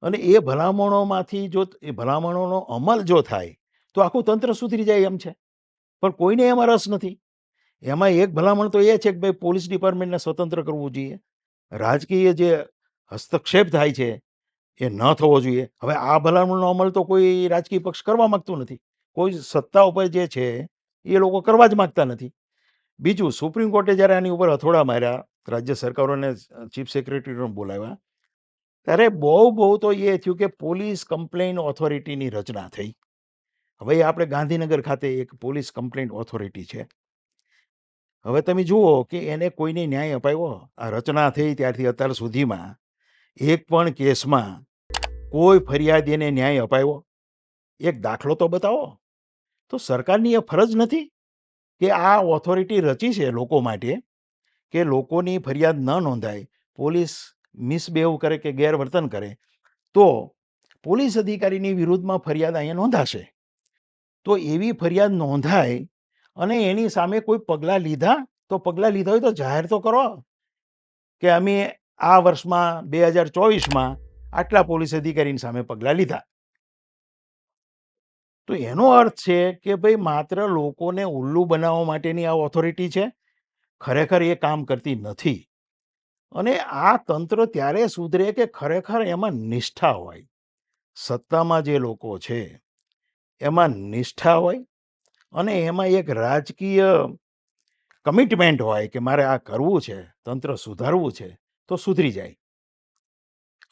અને એ ભલામણોમાંથી જો એ ભલામણોનો અમલ જો થાય તો આખું તંત્ર સુધરી જાય એમ છે, પણ કોઈને એમાં રસ નથી. એમાં એક ભલામણ તો એ છે કે ભાઈ પોલીસ ડિપાર્ટમેન્ટને સ્વતંત્ર કરવું જોઈએ, રાજકીય જે હસ્તક્ષેપ થાય છે એ ન થવો જોઈએ. હવે આ ભલામણનો અમલ તો કોઈ રાજકીય પક્ષ કરવા માંગતું નથી, કોઈ સત્તા ઉપર જે છે એ લોકો કરવા જ માંગતા નથી. બીજું, સુપ્રીમ કોર્ટે જ્યારે આની ઉપર હથોડા માર્યા, રાજ્ય સરકારોને ચીફ સેક્રેટરીને બોલાવ્યા, ત્યારે બહુ તો એ થયું કે પોલીસ કમ્પ્લેઇન ઓથોરિટીની રચના થઈ. હવે આપણે ગાંધીનગર ખાતે એક પોલીસ કમ્પ્લેઇન ઓથોરિટી છે. હવે તમે જુઓ કે એને કોઈને ન્યાય અપાયો? આ રચના થઈ ત્યારથી અત્યાર સુધીમાં એક પણ કેસમાં કોઈ ફરિયાદીને ન્યાય અપાયો? એક દાખલો તો બતાવો. તો સરકારની એ ફરજ નથી કે આ ઓથોરિટી રચી છે લોકો માટે કે લોકોની ફરિયાદ ન નોંધાય, પોલીસ મિસબિહેવ કરે કે ગેરવર્તન કરે તો પોલીસ અધિકારીની વિરુદ્ધમાં ફરિયાદ અહીંયા નોંધાશે. તો એવી ફરિયાદ નોંધાય અને એની સામે કોઈ પગલાં લીધા? તો પગલાં લીધા હોય તો જાહેર તો કરો કે અમે આ વર્ષમાં 2024માં આટલા પોલીસ અધિકારીની સામે પગલાં લીધા. તો એનો અર્થ છે કે ભાઈ માત્ર લોકોને ઉલ્લુ બનાવવા માટેની આ ઓથોરિટી છે, ખરેખર એ કામ કરતી નથી. અને આ તંત્ર ત્યારે સુધરે કે ખરેખર એમાં નિષ્ઠા હોય. સત્તામાં જે લોકો છે એમાં નિષ્ઠા હોય અને એમાં એક રાજકીય કમિટમેન્ટ હોય કે મારે આ કરવું છે, તંત્ર સુધારવું છે, તો સુધરી જાય.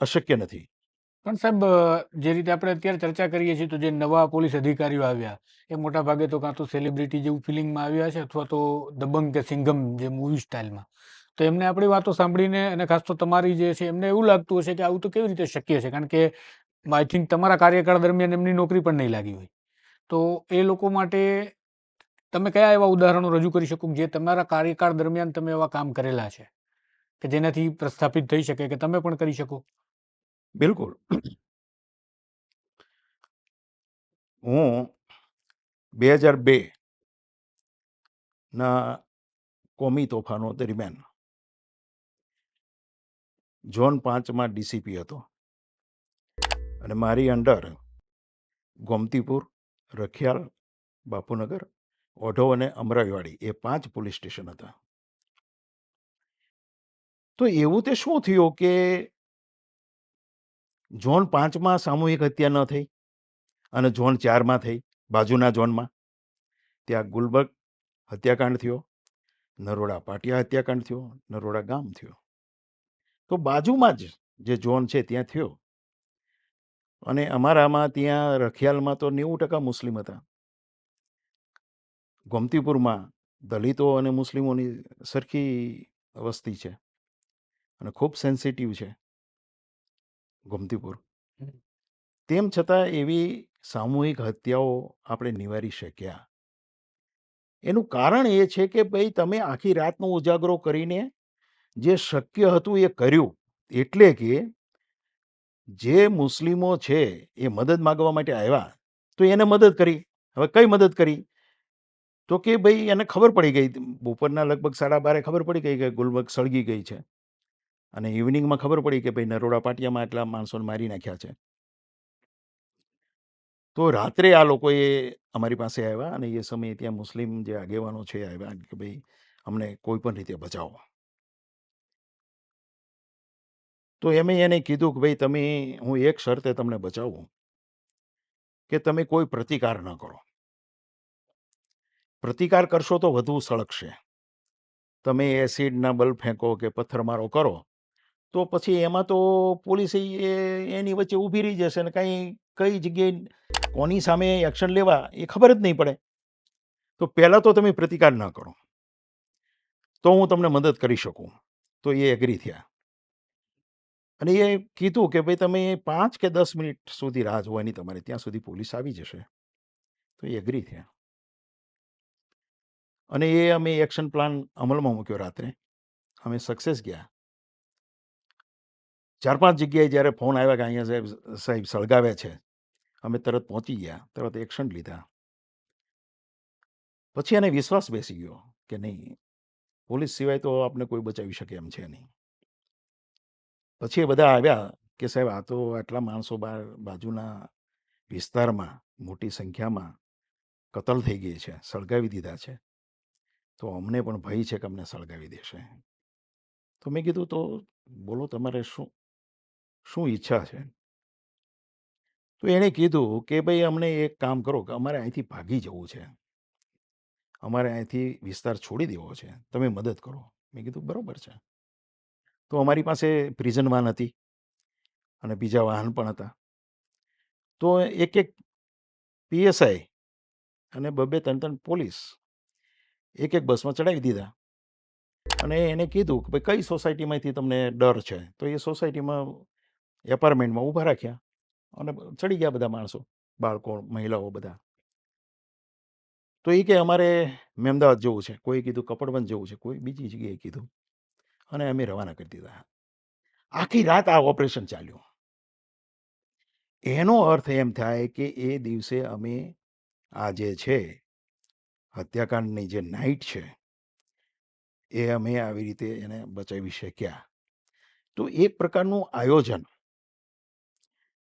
અશક્ય નથી. પણ સાહેબ જે રીતે આપણે અત્યારે ચર્ચા કરીએ છીએ તો જે નવા પોલીસ અધિકારીઓ આવ્યા એ મોટા ભાગે તો કાં તો સેલિબ્રિટી જેવું ફિલિંગમાં આવ્યા છે અથવા તો દબંગ કે સિંઘમ જે મૂવી સ્ટાઇલમાં. તો એમને આપણી વાતો સાંભળીને અને ખાસ તો તમારી જે છે એમને એવું લાગતું હશે કે આવું તો કેવી રીતે શક્ય છે, કારણ કે આઈ થિંક તમારા કાર્યકાળ દરમિયાન એમની નોકરી પણ નહીં લાગી હોય. તો એ લોકો માટે તમે કયા એવા ઉદાહરણો રજૂ કરી શકો જે તમારા કાર્યકાળ દરમિયાન તમે એવા કામ કરેલા છે કે જેનાથી પ્રસ્થાપિત થઈ શકે કે તમે પણ કરી શકો? બિલકુલ. હું 2002 ના કોમી તોફાનો દરમિયાન ઝોન 5માં ડીસીપી હતો અને મારી અંડર ગોમતીપુર, રખિયાલ, બાપુનગર, ઓઢવ અને અમરાઈવાડી એ 5 પોલીસ સ્ટેશન હતા. તો એવું તે શું થયું કે ઝોન 5માં સામૂહિક હત્યા ન થઈ અને ઝોન 4માં થઈ, બાજુના ઝોનમાં. ત્યાં ગુલબર્ગ હત્યાકાંડ થયો, નરોડા પાટિયા હત્યાકાંડ થયો, નરોડા ગામ થયો. તો બાજુમાં જ જે ઝોન છે ત્યાં થયો. અને અમારામાં ત્યાં રખિયાલમાં તો 90% મુસ્લિમ હતા. ગોમતીપુરમાં દલિતો અને મુસ્લિમોની સરખી વસ્તી છે અને ખૂબ સેન્સિટિવ છે ગોમતીપુર. તેમ છતાં એવી સામૂહિક હત્યાઓ આપણે નિવારી શક્યા. એનું કારણ એ છે કે ભાઈ તમે આખી રાતનો ઉજાગરો કરીને જે શક્ય હતું એ કર્યું. એટલે કે જે મુસ્લિમો છે એ મદદ માંગવા માટે આવ્યા તો એને મદદ કરી. હવે કઈ મદદ કરી? તો કે ભાઈ એને ખબર પડી ગઈ, બપોરના લગભગ 12:30 ખબર પડી ગઈ કે ગુલબર્ગ સળગી ગઈ છે અને ઇવનિંગમાં ખબર પડી કે ભાઈ નરોડા પાટિયામાં એટલા માણસોને મારી નાખ્યા છે. તો રાત્રે આ લોકોએ અમારી પાસે આવ્યા અને એ સમયે ત્યાં મુસ્લિમ જે આગેવાનો છે આવ્યા કે ભાઈ અમને કોઈ પણ રીતે બચાવો. તો એને કીધું કે ભાઈ તમે, હું એક શરતે તમને બચાવું કે તમે કોઈ પ્રતિકાર ન કરો. પ્રતિકાર કરશો તો વધુ સળગશે. તમે એસિડના બલ્બ ફેંકો કે પથ્થરમારો કરો તો પછી એમાં તો પોલીસ એની વચ્ચે ઊભી રહી જશે ને કઈ જગ્યાએ કોની સામે એક્શન લેવા એ ખબર જ નહીં પડે. તો પહેલાં તો તમે પ્રતિકાર ન કરો તો હું તમને મદદ કરી શકું. તો એ એગ્રી થયા અને એ કીધું કે ભાઈ તમે 5 કે 10 મિનિટ સુધી રાહ જોવાની તમારે, ત્યાં સુધી પોલીસ આવી જશે. તો એ એગ્રી થયા અને એ અમે એક્શન પ્લાન અમલમાં મૂક્યો. રાત્રે અમે સક્સેસ ગયા. 4-5 જગ્યાએ જ્યારે ફોન આવ્યા કે અહીંયા સાહેબ સળગાવે છે, અમે તરત પહોંચી ગયા, તરત એક્શન લીધા. પછી એને વિશ્વાસ બેસી ગયો કે નહીં, પોલીસ સિવાય તો આપણે કોઈ બચાવી શકે એમ છે નહીં. પછી એ બધા આવ્યા કે સાહેબ આ તો આટલા માણસો બાજુના વિસ્તારમાં મોટી સંખ્યામાં કતલ થઈ ગઈ છે, સળગાવી દીધા છે, તો અમને પણ ભય છે કે અમને સળગાવી દેશે. તો મેં કીધું તો બોલો તમારે શું ઈચ્છા છે? તો એણે કીધું કે ભાઈ અમને એક કામ કરો કે અમારે અહીંથી ભાગી જવું છે, અમારે અહીંથી વિસ્તાર છોડી દેવો છે, તમે મદદ કરો. મેં કીધું બરાબર છે. તો અમારી પાસે પ્રિઝન વાન હતી અને બીજા વાહન પણ હતા. તો એક પીએસઆઈ અને 2-3 પોલીસ એક બસમાં ચડાવી દીધા અને એને કીધું કે ભાઈ કઈ સોસાયટીમાંથી તમને ડર છે? તો એ સોસાયટીમાં એપાર્ટમેન્ટમાં ઊભા રાખ્યા અને ચડી ગયા બધા માણસો, બાળકો, મહિલાઓ બધા. તો એ કે અમારે મહેમદાવાદ જવું છે, કોઈ કીધું કપડવંજ જવું છે, કોઈ બીજી જગ્યાએ કીધું, અને અમે રવાના કરી દીધા. આખી રાત આ ઓપરેશન ચાલ્યું. એનો અર્થ એમ થાય કે એ દિવસે અમે આ જે છે હત્યાકાંડની જે નાઇટ છે એ અમે આવી રીતે એને બચાવી શક્યા. તો એક પ્રકારનું આયોજન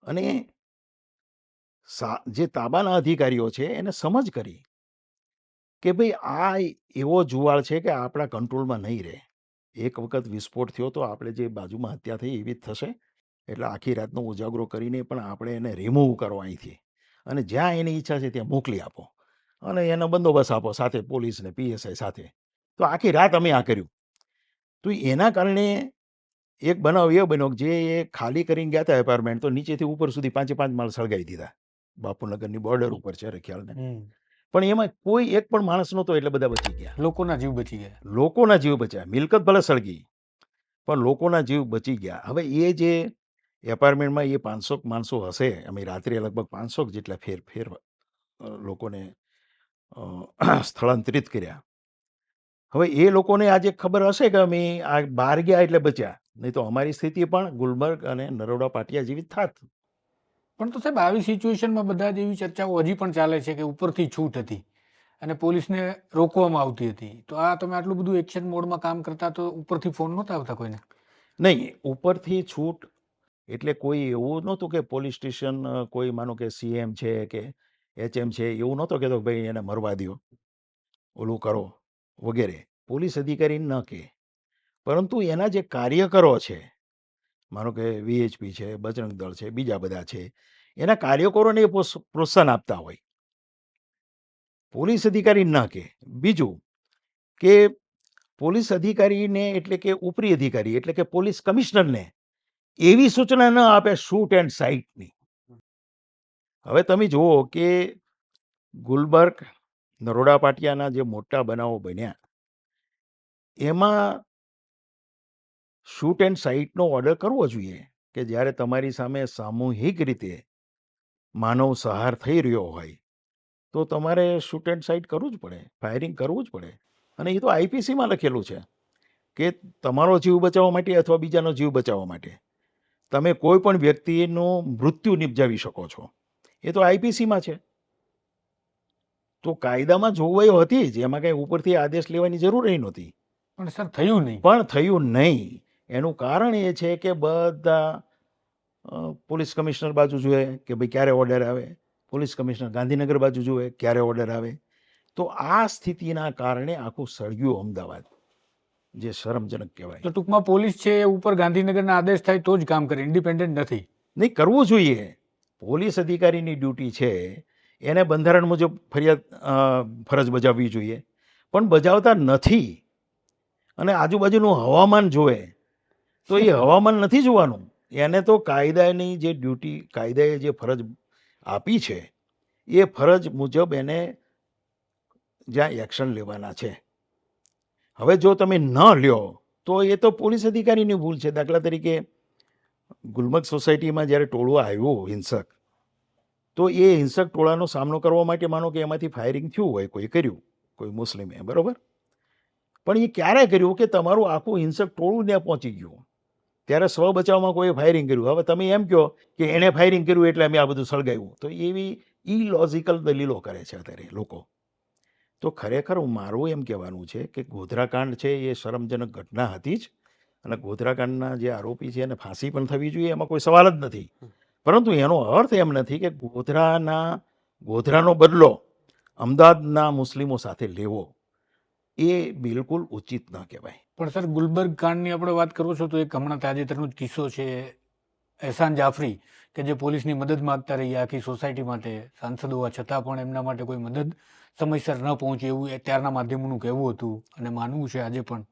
અને જે તાબાના અધિકારીઓ છે એને સમજ કરી કે ભાઈ આ એવો જુવાળ છે કે આપણા કંટ્રોલમાં નહીં રહે. એક વખત વિસ્ફોટ થયો તો આપણે જે બાજુમાં હત્યા થઈ એવી જ થશે. એટલે આખી રાતનો ઉજાગરો કરીને પણ આપણે એને રિમૂવ કરો અહીંથી અને જ્યાં એની ઈચ્છા છે ત્યાં મોકલી આપો અને એનો બંદોબસ્ત આપો સાથે પોલીસ ને પીએસઆઈ સાથે. તો આખી રાત અમે આ કર્યું. તો એના કારણે એક બનાવ એ બન્યો કે જે એ ખાલી કરીને ગયા હતા એપાર્ટમેન્ટ, તો નીચેથી ઉપર સુધી 5 માળ સળગાવી દીધા. બાપુનગરની બોર્ડર ઉપર છે રખિયાલને. પણ એમાં કોઈ એક પણ માણસ નહોતો એટલે બધા બચી ગયા. લોકોના જીવ બચી ગયા. લોકોના જીવ બચ્યા. મિલકત ભલે સળગી પણ લોકોના જીવ બચી ગયા. હવે એ જે એપાર્ટમેન્ટમાં એ 500 માણસો હશે, અમે રાત્રે લગભગ 500 જેટલા ફેર લોકોને સ્થળાંતરિત કર્યા. હવે એ લોકોને આજે ખબર હશે કે અમે આ બહાર ગયા એટલે બચ્યા, નહીં તો અમારી સ્થિતિ પણ ગુલબર્ગ અને નરોડા પાટિયા જેવી થાત. પણ તો સાહેબ આવી સિચ્યુએશનમાં બધા જ એવી ચર્ચાઓ હજી પણ ચાલે છે કે ઉપરથી છૂટ હતી અને પોલીસને રોકવામાં આવતી હતી. તો આ તમે આટલું બધું એક્શન મોડમાં કામ કરતા તો ઉપરથી ફોન નહોતા આવતા કોઈને? નહીં, ઉપરથી છૂટ એટલે કોઈ એવું નહોતું કે પોલીસ સ્ટેશન કોઈ માનો કે સીએમ છે કે એચએમ છે એવું નહોતો કહેતો કે ભાઈ એને મરવા દો, ઓલું કરો વગેરે. પોલીસ અધિકારી ન કહે, પરંતુ એના જે કાર્યકરો છે, માનો કે વીએચપી છે, બજરંગ દળ છે, બીજા બધા છે, એના કાર્યકરોને એ પ્રોત્સાહન આપતા હોય. પોલીસ અધિકારી ન કહે. બીજું કે પોલીસ અધિકારીને એટલે કે ઉપરી અધિકારી એટલે કે પોલીસ કમિશનરને એવી સૂચના ન આપે શૂટ એન્ડ સાઇટની. હવે તમે જુઓ કે ગુલબર્ગ નરોડા પાટિયાના જે મોટા બનાવો બન્યા એમાં શૂટ એન્ડ સાઇટનો ઓર્ડર કરવો જોઈએ કે જ્યારે તમારી સામે સામૂહિક રીતે માનવ સહાર થઈ રહ્યો હોય તો તમારે શૂટ એન્ડ સાઇટ કરવું જ પડે, ફાયરિંગ કરવું જ પડે. અને એ તો આઈપીસીમાં લખેલું છે કે તમારો જીવ બચાવવા માટે અથવા બીજાનો જીવ બચાવવા માટે તમે કોઈ પણ વ્યક્તિનું મૃત્યુ નિપજાવી શકો છો. એ તો આઈપીસીમાં છે. તો કાયદામાં જોગવાઈઓ હતી જ, એમાં કંઈ ઉપરથી આદેશ લેવાની જરૂર નહોતી. પણ સર થયું નહીં. પણ થયું નહીં. એનું કારણ એ છે કે બધા પોલીસ કમિશનર બાજુ જુએ કે ભાઈ ક્યારે ઓર્ડર આવે, પોલીસ કમિશનર ગાંધીનગર બાજુ જુએ ક્યારે ઓર્ડર આવે. તો આ સ્થિતિના કારણે આખું સળગ્યું અમદાવાદ, જે શરમજનક કહેવાય. તો ટૂંકમાં પોલીસ છે એ ઉપર ગાંધીનગરના આદેશ થાય તો જ કામ કરે, ઇન્ડિપેન્ડન્ટ નથી. નહીં, કરવું જોઈએ. પોલીસ અધિકારીની ડ્યુટી છે એને બંધારણ મુજબ ફરજ બજાવવી જોઈએ, પણ બજાવતા નથી. અને આજુબાજુનું હવામાન જોવે તો એ હવામાન નથી જોવાનું, એને તો કાયદાની જે ડ્યુટી, કાયદાએ જે ફરજ આપી છે એ ફરજ મુજબ એને જ્યાં એક્શન લેવાના છે. હવે જો તમે ન લ્યો તો એ તો પોલીસ અધિકારીની ભૂલ છે. દાખલા તરીકે ગુલમર્ગ સોસાયટીમાં જ્યારે ટોળું આવ્યું હિંસક, તો એ હિંસક ટોળાનો સામનો કરવા માટે માનો કે એમાંથી ફાયરિંગ થયું હોય, કોઈ કર્યું, કોઈ મુસ્લિમે, બરાબર. પણ એ ક્યારે કર્યું કે તમારું આખું હિંસક ટોળું ત્યાં પહોંચી ગયું, ત્યારે સ્વ બચાવમાં કોઈ ફાયરિંગ કર્યું. હવે તમે એમ કહો કે એણે ફાયરિંગ કર્યું એટલે અમે આ બધું સળગાવ્યું, તો એવી ઇલોજિકલ દલીલો કરે છે અત્યારે લોકો. તો ખરેખર મારું એમ કહેવાનું છે કે ગોધરાકાંડ છે એ શરમજનક ઘટના હતી જ, અને ગોધરાકાંડના જે આરોપી છે એને ફાંસી પણ થવી જોઈએ, એમાં કોઈ સવાલ જ નથી. પરંતુ એનો અર્થ એમ નથી કે ગોધરાનો બદલો અમદાવાદના મુસ્લિમો સાથે લેવો, એ બિલકુલ ઉચિત ન કહેવાય. પણ સર ગુલબર્ગ કાંડની આપણે વાત કરો છો તો એક હમણાં તાજેતરનો જ કિસ્સો છે એહસાન જાફરી, કે જે પોલીસની મદદ માંગતા રહી આખી સોસાયટી માટે, સાંસદ હોવા છતાં પણ એમના માટે કોઈ મદદ સમયસર ન પહોંચે એવું ત્યારના માધ્યમોનું કહેવું હતું અને માનવું છે આજે પણ.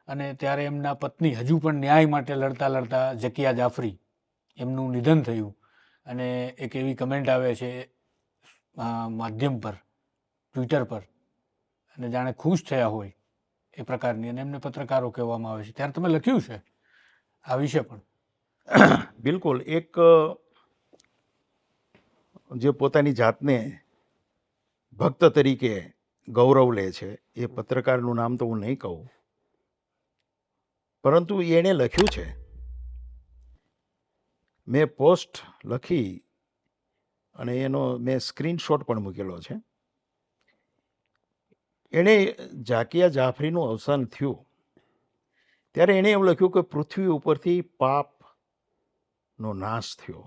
અને ત્યારે એમના પત્ની હજુ પણ ન્યાય માટે લડતા લડતા ઝકિયા જાફરી એમનું નિધન થયું અને એક એવી કમેન્ટ આવે છે માધ્યમ પર, ટ્વિટર પર, અને જાણે ખુશ થયા હોય એ પ્રકારની, અને એમને પત્રકારો કહેવામાં આવે છે. ત્યારે તમે લખ્યું છે આ વિશે પણ. બિલકુલ. એક જે પોતાની જાતને ભક્ત તરીકે ગૌરવ લે છે એ પત્રકારનું નામ તો હું નહીં કહું, પરંતુ એણે લખ્યું છે, મેં પોસ્ટ લખી અને એનો મેં સ્ક્રીનશોટ પણ મૂકેલો છે. એણે ઝાકિયા જાફરીનું અવસાન થયું ત્યારે એણે એમ લખ્યું કે પૃથ્વી ઉપરથી પાપનો નાશ થયો.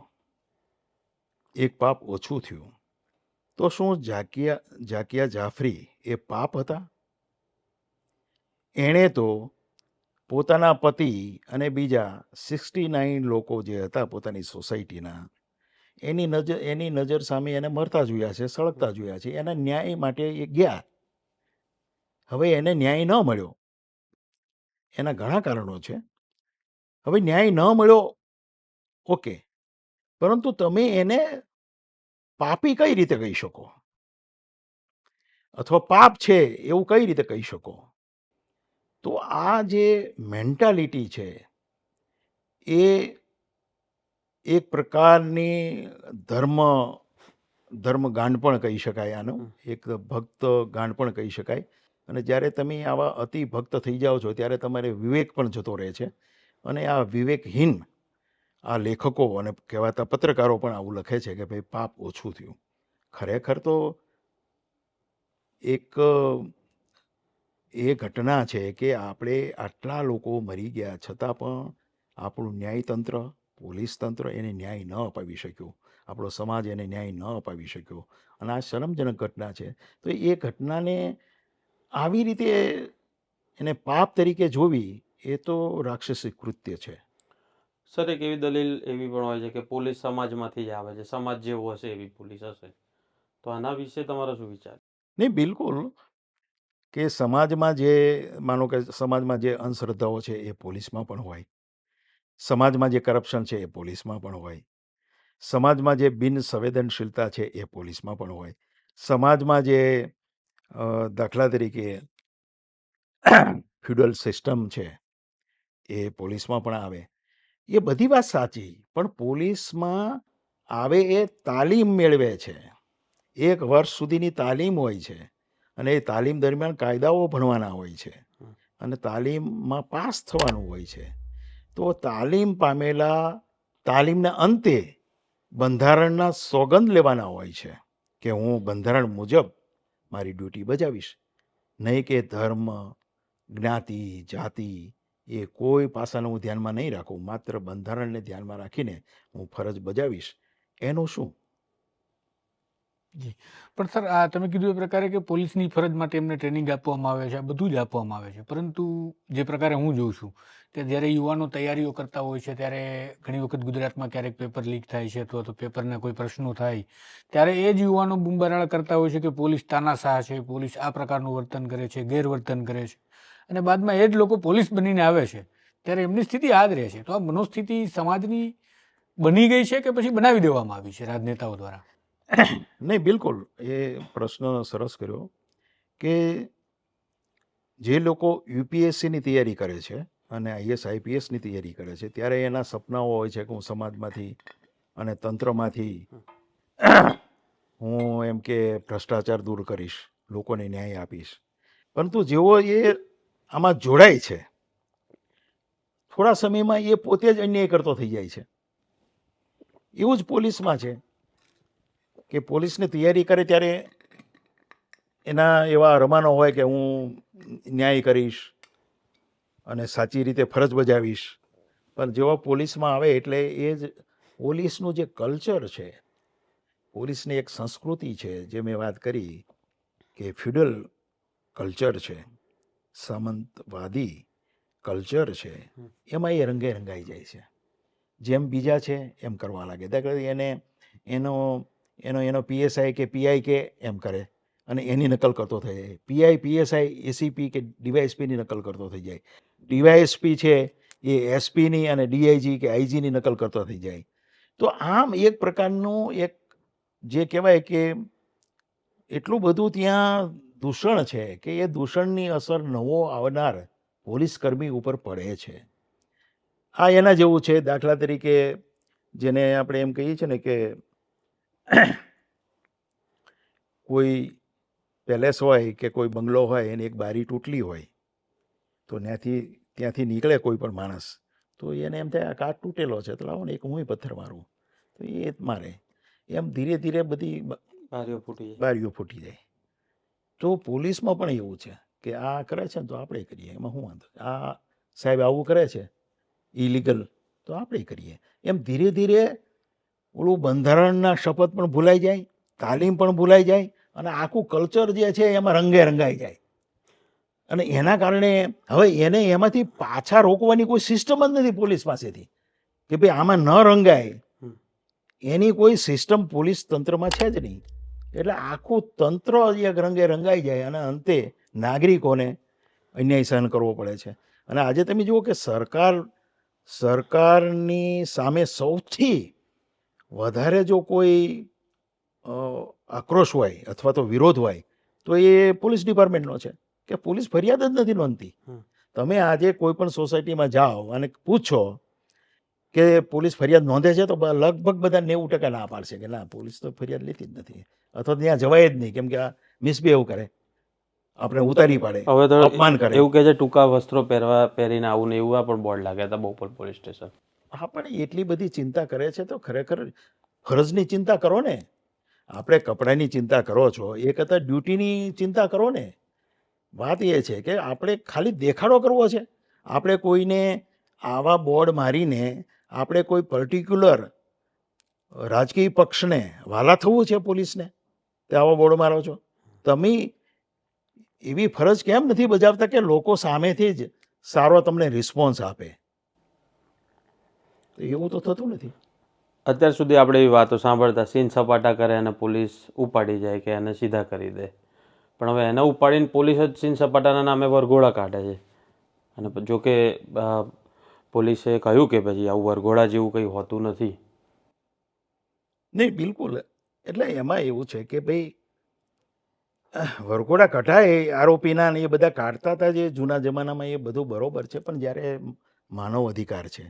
એક પાપ ઓછું થયું. તો શું ઝાકિયા જાફરી એ પાપ હતા? એણે તો પોતાના પતિ અને બીજા 69 લોકો જે હતા પોતાની સોસાયટીના, એની નજર સામે એને મરતા જોયા છે, સળગતા જોયા છે. એના ન્યાય માટે એ ગયા. હવે એને ન્યાય ન મળ્યો. એના ઘણા કારણો છે. હવે ન્યાય ન મળ્યો, ઓકે, પરંતુ તમે એને પાપી કઈ રીતે કહી શકો? અથવા પાપ છે એવું કઈ રીતે કહી શકો? તો આ જે મેન્ટાલિટી છે એ એક પ્રકારની ધર્મ ગાંડપણ કહી શકાય આનું, એક ભક્ત ગાંડપણ કહી શકાય. અને જ્યારે તમે આવા અતિ ભક્ત થઈ જાઓ છો ત્યારે તમારે વિવેક પણ જતો રહે છે. અને આ વિવેકહીન આ લેખકો અને કહેવાતા પત્રકારો પણ આવું લખે છે કે ભાઈ પાપ ઓછું થયું. ખરેખર તો એક એ ઘટના છે કે આપણે આટલા લોકો મરી ગયા છતાં પણ આપણું ન્યાયતંત્ર, પોલીસ તંત્ર એને ન્યાય ન અપાવી શક્યું. આપણો સમાજ એને ન્યાય ન અપાવી શક્યો. અને આ શરમજનક ઘટના છે. તો એ ઘટનાને આવી રીતે એને પાપ તરીકે જોવી એ તો રાક્ષસી કૃત્ય છે. સર, એક એવી દલીલ એવી પણ હોય છે કે પોલીસ સમાજમાંથી જ આવે છે, સમાજ જેવો હશે એવી પોલીસ હશે. તો આના વિશે તમારો શું વિચાર? નહીં, બિલકુલ, કે સમાજમાં જે માનો કે સમાજમાં જે અંધશ્રદ્ધાઓ છે એ પોલીસમાં પણ હોય, સમાજમાં જે કરપ્શન છે એ પોલીસમાં પણ હોય, સમાજમાં જે બિન સંવેદનશીલતા છે એ પોલીસમાં પણ હોય, સમાજમાં જે દાખલા તરીકે ફ્યુડલ સિસ્ટમ છે એ પોલીસમાં પણ આવે. એ બધી વાત સાચી, પણ પોલીસમાં આવે એ તાલીમ મેળવે છે. 1 વર્ષ સુધીની તાલીમ હોય છે અને એ તાલીમ દરમિયાન કાયદાઓ ભણવાના હોય છે અને તાલીમમાં પાસ થવાનું હોય છે. તો તાલીમ પામેલા તાલીમના અંતે બંધારણના સોગંદ લેવાના હોય છે કે હું બંધારણ મુજબ મારી ડ્યુટી બજાવીશ, નહીં કે ધર્મ, જ્ઞાતિ, જાતિ એ કોઈ પાસાને હું ધ્યાનમાં નહીં રાખું, માત્ર બંધારણને ધ્યાનમાં રાખીને હું ફરજ બજાવીશ. એનું શું? જી, પણ સર આ તમે કીધું એ પ્રકારે કે પોલીસની ફરજ માટે એમને ટ્રેનિંગ આપવામાં આવે છે, આ બધું જ આપવામાં આવે છે, પરંતુ જે પ્રકારે હું જોઉં છું કે જ્યારે યુવાનો તૈયારીઓ કરતા હોય છે ત્યારે ઘણી વખત ગુજરાતમાં ક્યારેક પેપર લીક થાય છે અથવા તો પેપરના કોઈ પ્રશ્નો થાય ત્યારે એ જ યુવાનો બૂમબરાડ કરતા હોય છે કે પોલીસ તાનાશાહ છે, પોલીસ આ પ્રકારનું વર્તન કરે છે, ગેરવર્તન કરે છે, અને બાદમાં એ જ લોકો પોલીસ બનીને આવે છે ત્યારે એમની સ્થિતિ આ જ રહે છે. તો આ મનોસ્થિતિ સમાજની બની ગઈ છે કે પછી બનાવી દેવામાં આવી છે રાજનેતાઓ દ્વારા? નહીં, બિલકુલ, એ પ્રશ્ન સરસ કર્યો કે જે લોકો યુપીએસસીની તૈયારી કરે છે અને આઈએસ આઈપીએસની તૈયારી કરે છે ત્યારે એના સપનાઓ હોય છે કે હું સમાજમાંથી અને તંત્રમાંથી હું એમ કે ભ્રષ્ટાચાર દૂર કરીશ, લોકોને ન્યાય આપીશ. પરંતુ જેવો એ આમાં જોડાય છે થોડા સમયમાં એ પોતે જ અન્યાય કરતો થઈ જાય છે. એવું જ પોલીસમાં છે કે પોલીસની તૈયારી કરે ત્યારે એના એવા રમાનો હોય કે હું ન્યાય કરીશ અને સાચી રીતે ફરજ બજાવીશ, પણ જેવો પોલીસમાં આવે એટલે એ જ પોલીસનું જે કલ્ચર છે, પોલીસની એક સંસ્કૃતિ છે, જે મેં વાત કરી કે ફ્યુડલ કલ્ચર છે, સામંતવાદી કલ્ચર છે, એમાં એ રંગે રંગાઈ જાય છે. જેમ બીજા છે એમ કરવા લાગે. દાખલા તરીકે એનો પીએસઆઈ કે પીઆઈ કે એમ કરે અને એની નકલ કરતો થઈ જાય. પીઆઈ, પીએસઆઈ, એસીપી કે ડીવાયએસપીની નકલ કરતો થઈ જાય. ડીવાયએસપી છે એ એસપીની અને ડીઆઈજી કે આઈજીની નકલ કરતો થઈ જાય. તો આમ એક પ્રકારનું એક જે કહેવાય કે એટલું બધું ત્યાં દૂષણ છે કે એ દૂષણની અસર નવો આવનાર પોલીસ કર્મી ઉપર પડે છે. આ એના જેવું છે. દાખલા તરીકે જેને આપણે એમ કહીએ છીએ ને કે કોઈ પેલેસ હોય કે કોઈ બંગલો હોય એની એક બારી તૂટલી હોય તો ત્યાંથી નીકળે કોઈ પણ માણસ તો એને એમ થાય આ કાચ તૂટેલો છે તો લાવો ને એક હું પથ્થર મારું, તો એ મારે. એમ ધીરે ધીરે બધી બારીઓ ફૂટી જાય. તો પોલીસમાં પણ એવું છે કે આ કરે છે ને તો આપણે કરીએ, એમાં શું વાંધો? આ સાહેબ આવું કરે છે ઇલીગલ તો આપણે કરીએ. એમ ધીરે ધીરે ઓલું બંધારણના શપથ પણ ભૂલાઈ જાય, તાલીમ પણ ભૂલાઈ જાય અને આખું કલ્ચર જે છે એમાં રંગે રંગાઈ જાય. અને એના કારણે હવે એને એમાંથી પાછા રોકવાની કોઈ સિસ્ટમ જ નથી પોલીસ પાસેથી કે ભાઈ આમાં ન રંગાય. એની કોઈ સિસ્ટમ પોલીસ તંત્રમાં છે જ નહીં. એટલે આખું તંત્ર એક રંગે રંગાઈ જાય અને અંતે નાગરિકોને અન્યાય સહન કરવો પડે છે. અને આજે તમે જુઓ કે સરકારની સામે સૌથી વધારે જો કોઈ આક્રોશ હોય અથવા તો વિરોધ હોય તો એ પોલીસ ડિપાર્ટમેન્ટનો છે કે પોલીસ ફરિયાદ જ નથી નોંધતી. તમે આજે કોઈ પણ સોસાયટીમાં જાઓ અને પૂછો કે પોલીસ ફરિયાદ નોંધે છે તો લગભગ બધા 90% ના પાડશે કે ના, પોલીસ તો ફરિયાદ લેતી જ નથી અથવા ત્યાં જવાય જ નહીં, કેમ કે આ મિસબિહેવ કરે, આપણે ઉતારી પાડે, હવે તો અપમાન કરે. એવું કહે છે ટૂંકા વસ્ત્રો પહેરીને આવું ને એવું પણ બોર્ડ લાગ્યા હતા બોપલ પોલીસ સ્ટેશન. હા, પણ એટલી બધી ચિંતા કરે છે તો ખરેખર ફરજની ચિંતા કરો ને. આપણે કપડાની ચિંતા કરો છો, એ કરતાં ડ્યુટીની ચિંતા કરો ને. વાત એ છે કે આપણે ખાલી દેખાડો કરવો છે. આપણે કોઈને આવા બોર્ડ મારીને આપણે કોઈ પર્ટિક્યુલર રાજકીય પક્ષને વાલા થવું છે પોલીસને તે આવા બોર્ડ મારો છો. તમે એવી ફરજ કેમ નથી બજાવતા કે લોકો સામેથી જ સારો તમને રિસ્પોન્સ આપે? એવું તો થતું નથી. અત્યાર સુધી આપણે એવી વાતો સાંભળતા સીન સપાટા કરે અને પોલીસ ઉપાડી જાય કે એને સીધા કરી દે, પણ હવે એને ઉપાડીને પોલીસ જ સીન સપાટાના નામે વરઘોડા કાઢે છે. અને જો કે પોલીસે કહ્યું કે પછી આવું વરઘોડા જેવું કંઈ હોતું નથી. નહીં, બિલકુલ. એટલે એમાં એવું છે કે ભાઈ વરઘોડા કઢાય આરોપીના ને એ બધા કાઢતા હતા જે જૂના જમાનામાં, એ બધું બરોબર છે. પણ જ્યારે માનવ અધિકાર છે,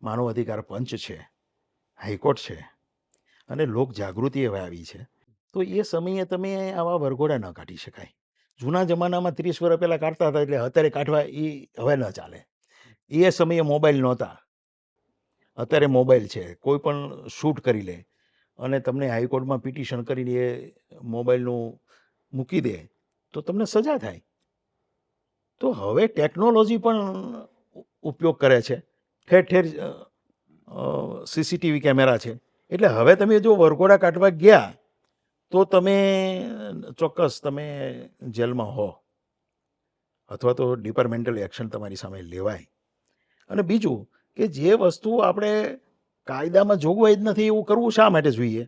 માનવ અધિકાર પંચ છે, હાઈકોર્ટ છે અને લોક જાગૃતિ હવે આવી છે, તો એ સમયે તમે આવા વરઘોડા ન કાઢી શકાય. જૂના જમાનામાં 30 વર્ષ પહેલાં કાઢતા હતા, એટલે અત્યારે કાઢવા એ હવે ન ચાલે. એ સમયે મોબાઈલ નહોતા, અત્યારે મોબાઈલ છે, કોઈ પણ શૂટ કરી લે અને તમને હાઈકોર્ટમાં પિટિશન કરીને એ મોબાઈલનું મૂકી દે તો તમને સજા થાય. તો હવે ટેકનોલોજી પણ ઉપયોગ કરે છે, ઠેર ઠેર સીસીટીવી કેમેરા છે. એટલે હવે તમે જો વરઘોડા કાઢવા ગયા તો તમે ચોક્કસ તમે જેલમાં હો અથવા તો ડિપાર્ટમેન્ટલ એક્શન તમારી સામે લેવાય. અને બીજું કે જે વસ્તુ આપણે કાયદામાં જોગવાઈ જ નથી એવું કરવું શા માટે જોઈએ?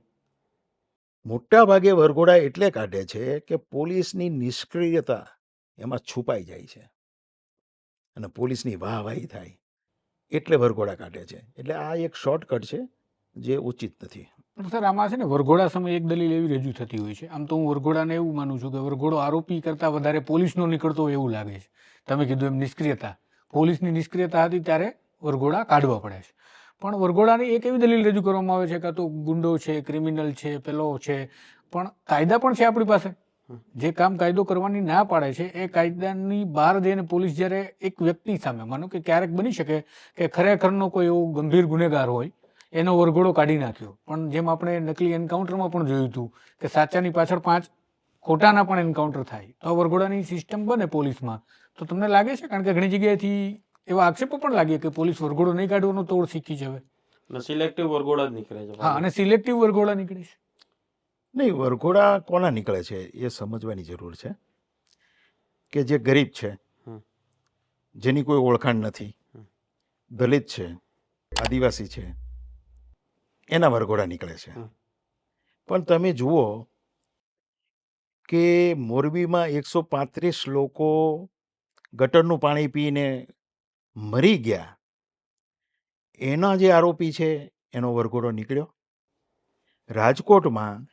મોટા ભાગે વરઘોડા એટલે કાઢે છે કે પોલીસની નિષ્ક્રિયતા એમાં છુપાઈ જાય છે અને પોલીસની વાહવાહી થાય, એટલે વરઘોડા કાઢે છે. એટલે આ એક શોર્ટકટ છે જે ઉચિત નથી. પણ સર આમાં છે ને વરઘોડા સમયે એક દલીલ એવી રજૂ થતી હોય છે. આમ તો હું વરઘોડાને એવું માનું છું કે વરઘોડો આરોપી કરતાં વધારે પોલીસનો નીકળતો હોય એવું લાગે છે. તમે કીધું એમ નિષ્ક્રિયતા, પોલીસની નિષ્ક્રિયતા હતી ત્યારે વરઘોડા કાઢવા પડે છે. પણ વરઘોડાની એક એવી દલીલ રજૂ કરવામાં આવે છે કે આ તો ગુંડો છે, ક્રિમિનલ છે, પેલો છે, પણ કાયદા પણ છે આપણી પાસે. જે કામ કાયદો કરવાની ના પાડે છે એ કાયદાની બહાર જઈને પોલીસ જ્યારે એક વ્યક્તિ સામે, માનો કે ક્યારેક બની શકે કે ખરેખરનો કોઈ એવો ગંભીર ગુનેગાર હોય, એનો વરઘોડો કાઢી નાખ્યો, પણ જેમ આપણે નકલી એન્કાઉન્ટરમાં પણ જોયું હતું કે સાચાની પાછળ 5 ખોટાના પણ એન્કાઉન્ટર થાય, તો આ વરઘોડાની સિસ્ટમ બને પોલીસમાં. તો તમને લાગે છે, કારણ કે ઘણી જગ્યાએથી એવા આક્ષેપો પણ લાગે કે પોલીસ વરઘોડો નહીં કાઢવાનો તોડ શીખી છે હવે, સિલેક્ટિવ વરઘોડા જ નીકળે છે. હા, અને સિલેક્ટિવ વરઘોડા નીકળે છે. નહીં, વરઘોડા કોના નીકળે છે એ સમજવાની જરૂર છે. કે જે ગરીબ છે, જેની કોઈ ઓળખાણ નથી, દલિત છે, આદિવાસી છે, એના વરઘોડા નીકળે છે. પણ તમે જુઓ કે મોરબીમાં 135 લોકો ગટરનું પાણી પીને મરી ગયા, એના જે આરોપી છે એનો વરઘોડો નીકળ્યો. રાજકોટમાં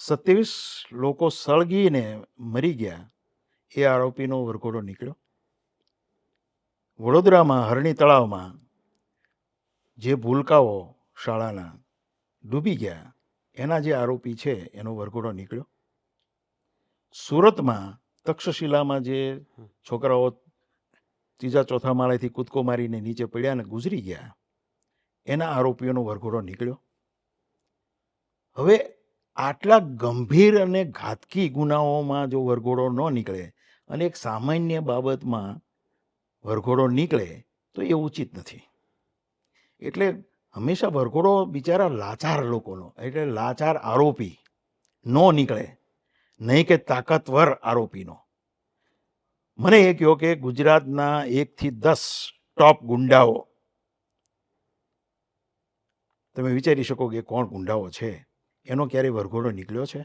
27 લોકો સળગીને મરી ગયા, એ આરોપીનો વરઘોડો નીકળ્યો. વડોદરામાં હરણી તળાવમાં જે ભૂલકાઓ શાળાના ડૂબી ગયા, એના જે આરોપી છે એનો વરઘોડો નીકળ્યો. સુરતમાં તક્ષશિલામાં જે છોકરાઓ 3જા 4થા માળેથી કૂદકો મારીને નીચે પડ્યા અને ગુજરી ગયા, એના આરોપીઓનો વરઘોડો નીકળ્યો. હવે આટલા ગંભીર અને ઘાતકી ગુનાઓમાં જો વરઘોડો ન નીકળે અને એક સામાન્ય બાબતમાં વરઘોડો નીકળે તો એ ઉચિત નથી. એટલે હંમેશા વરઘોડો બિચારા લાચાર લોકોનો, એટલે લાચાર આરોપી નો નીકળે, નહીં કે તાકાતવર આરોપીનો. મને એ કહો કે ગુજરાતના 1 થી 10 ટોપ ગુંડાઓ, તમે વિચારી શકો કે કોણ ગુંડાઓ છે, એનો ક્યારેય વરઘોડો નીકળ્યો છે?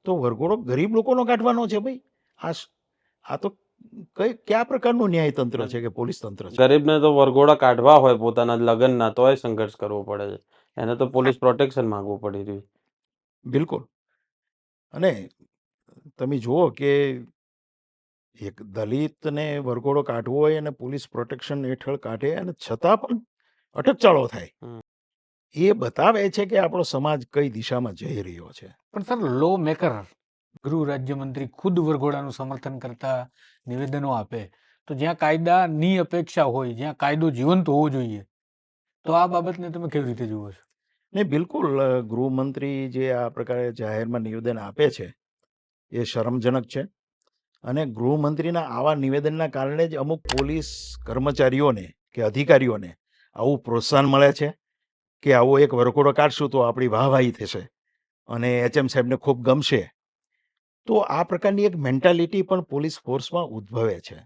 તો વરઘોડો ગરીબ લોકોનો કાઢવાનો છે ભાઈ. આ તો કયા પ્રકારનું ન્યાયતંત્ર છે કે પોલીસ તંત્ર છે? ગરીબને તો વરઘોડા કાઢવા હોય પોતાના લગ્નના તોય સંઘર્ષ કરવો પડે છે. એને તો પોલીસ પ્રોટેક્શન માંગવું પડી રહ્યું. બિલકુલ. અને તમે જુઓ કે એક દલિતને વરઘોડો કાઢવો હોય અને પોલીસ પ્રોટેક્શન હેઠળ કાઢે અને છતાં પણ અટકચાળો થાય, હમ. એ બતાવે છે કે આપણો સમાજ કઈ દિશામાં જઈ રહ્યો છે. પણ સર, લો મેકર ગૃહ રાજ્યમંત્રી ખુદ વરઘોડાનું સમર્થન કરતા નિવેદનો આપે, તો જ્યાં કાયદાની અપેક્ષા હોય, જ્યાં કાયદો જીવંત હોવો જોઈએ, તો આ બાબતને તમે કેવી રીતે જુઓ છો? ને બિલકુલ ગૃહમંત્રી જે આ પ્રકારે જાહેરમાં નિવેદન આપે છે એ શરમજનક છે. અને ગૃહમંત્રીના આવા નિવેદનના કારણે જ અમુક પોલીસ કર્મચારીઓને કે અધિકારીઓને આવું પ્રોત્સાહન મળે છે કે આવો એક વરઘોડો કાઢશું તો આપણી વાહવાહી થશે અને HM સાહેબને ખૂબ ગમશે. તો આ પ્રકારની એક મેન્ટાલિટી પણ પોલીસ ફોર્સમાં ઉદ્ભવે છે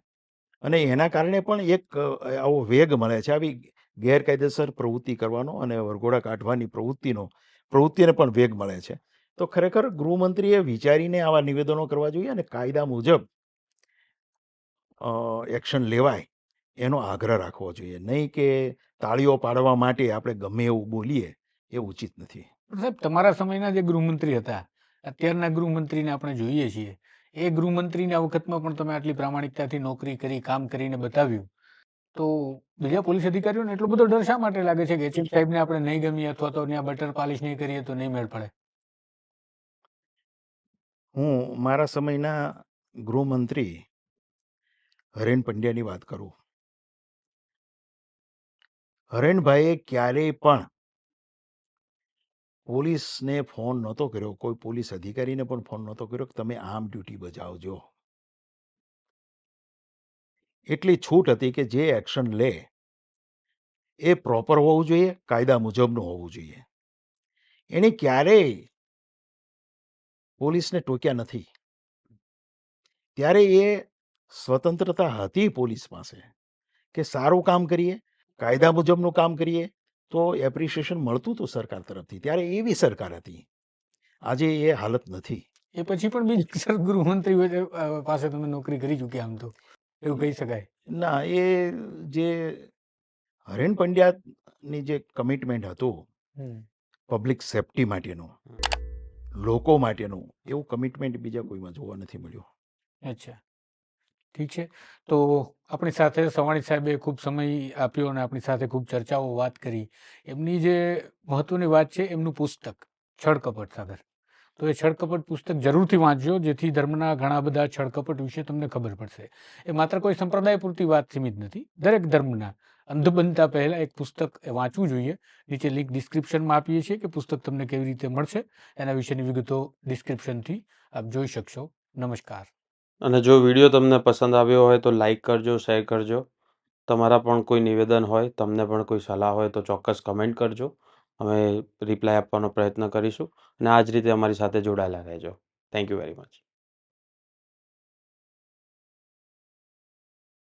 અને એના કારણે પણ એક આવો વેગ મળે છે આવી ગેરકાયદેસર પ્રવૃત્તિ કરવાનો અને વરઘોડા કાઢવાની પ્રવૃત્તિને પણ વેગ મળે છે. તો ખરેખર ગૃહમંત્રીએ વિચારીને આવા નિવેદનો કરવા જોઈએ અને કાયદા મુજબ એક્શન લેવાય એનો આગ્રહ રાખવો જોઈએ, નહીં કે તાળીઓ પાડવા માટે આપણે ગમે એવું બોલીએ, એ ઉચિત નથી. પણ સાહેબ, તમારા સમયના જે ગૃહમંત્રી હતા, અત્યારના ગૃહમંત્રીને આપણે જોઈએ છીએ, એ ગૃહમંત્રીના વખતમાં પણ તમે આટલી પ્રામાણિકતાથી નોકરી કરી, કામ કરીને બતાવ્યું, તો બીજા પોલીસ અધિકારીઓને એટલો બધો ડર શા માટે લાગે છે કે HM સાહેબને આપણે નહીં ગમીએ અથવા તો ત્યાં બટર પાલિશ નહીં કરીએ તો નહીં મેળ પડે? હું મારા સમયના ગૃહમંત્રી હરેન પંડ્યાની વાત કરું. હરેનભાઈએ ક્યારેય પણ પોલીસને ફોન નહોતો કર્યો, કોઈ પોલીસ અધિકારીને પણ ફોન નહોતો કર્યો કે તમે આમ ડ્યુટી બજાવજો. એટલી છૂટ હતી કે જે એક્શન લે એ પ્રોપર હોવું જોઈએ, કાયદા મુજબનું હોવું જોઈએ. એણે ક્યારેય પોલીસને ટોક્યા નથી. ત્યારે એ સ્વતંત્રતા હતી પોલીસ પાસે કે સારું કામ કરીએ, કાયદા મુજબનું કામ કરીએ તો એપ્રિસિએશન મળતું હતું સરકાર તરફથી. ત્યારે એવી સરકાર હતી. આજે એ હાલત નથી. એ પછી પણ બીજા સર ગૃહમંત્રી પાસે તમે નોકરી કરી ચૂક્યા, આમ તો એવું કહી શકાય. ના, એ જે હરેન પંડ્યાની જે કમિટમેન્ટ હતું પબ્લિક સેફટી માટેનું, લોકો માટેનું, એવું કમિટમેન્ટ બીજા કોઈમાં જોવા નથી મળ્યું. અચ્છા, ઠીક છે. તો આપણી સાથે સવાણી સાહેબે ખૂબ સમય આપ્યો અને આપણી સાથે ખૂબ ચર્ચાઓ વાત કરી. એમની જે મહત્વની વાત છે, એમનું પુસ્તક છળકપટ સાગર. તો એ છળકપટ પુસ્તક જરૂરથી વાંચજો, જેથી ધર્મના ઘણા બધા છળકપટ વિશે તમને ખબર પડશે. એ માત્ર કોઈ સંપ્રદાય પૂરતી વાત સીમિત નથી. દરેક ધર્મના અંધ બનતા પહેલા એક પુસ્તક એ વાંચવું જોઈએ. નીચે લિંક ડિસ્ક્રિપ્શનમાં આપીએ છીએ કે પુસ્તક તમને કેવી રીતે મળશે, એના વિશેની વિગતો ડિસ્ક્રિપ્શનથી આપ જોઈ શકશો. નમસ્કાર. અને જો વિડીયો તમને પસંદ આવ્યો હોય તો લાઈક કરજો, શેર કરજો. તમારા પણ કોઈ નિવેદન હોય, તમને પણ કોઈ સલાહ હોય તો ચોક્કસ કમેન્ટ કરજો. અમે રિપ્લાય આપવાનો પ્રયત્ન કરીશું અને આ જ રીતે અમારી સાથે જોડાયેલા રહેજો. Thank you very much.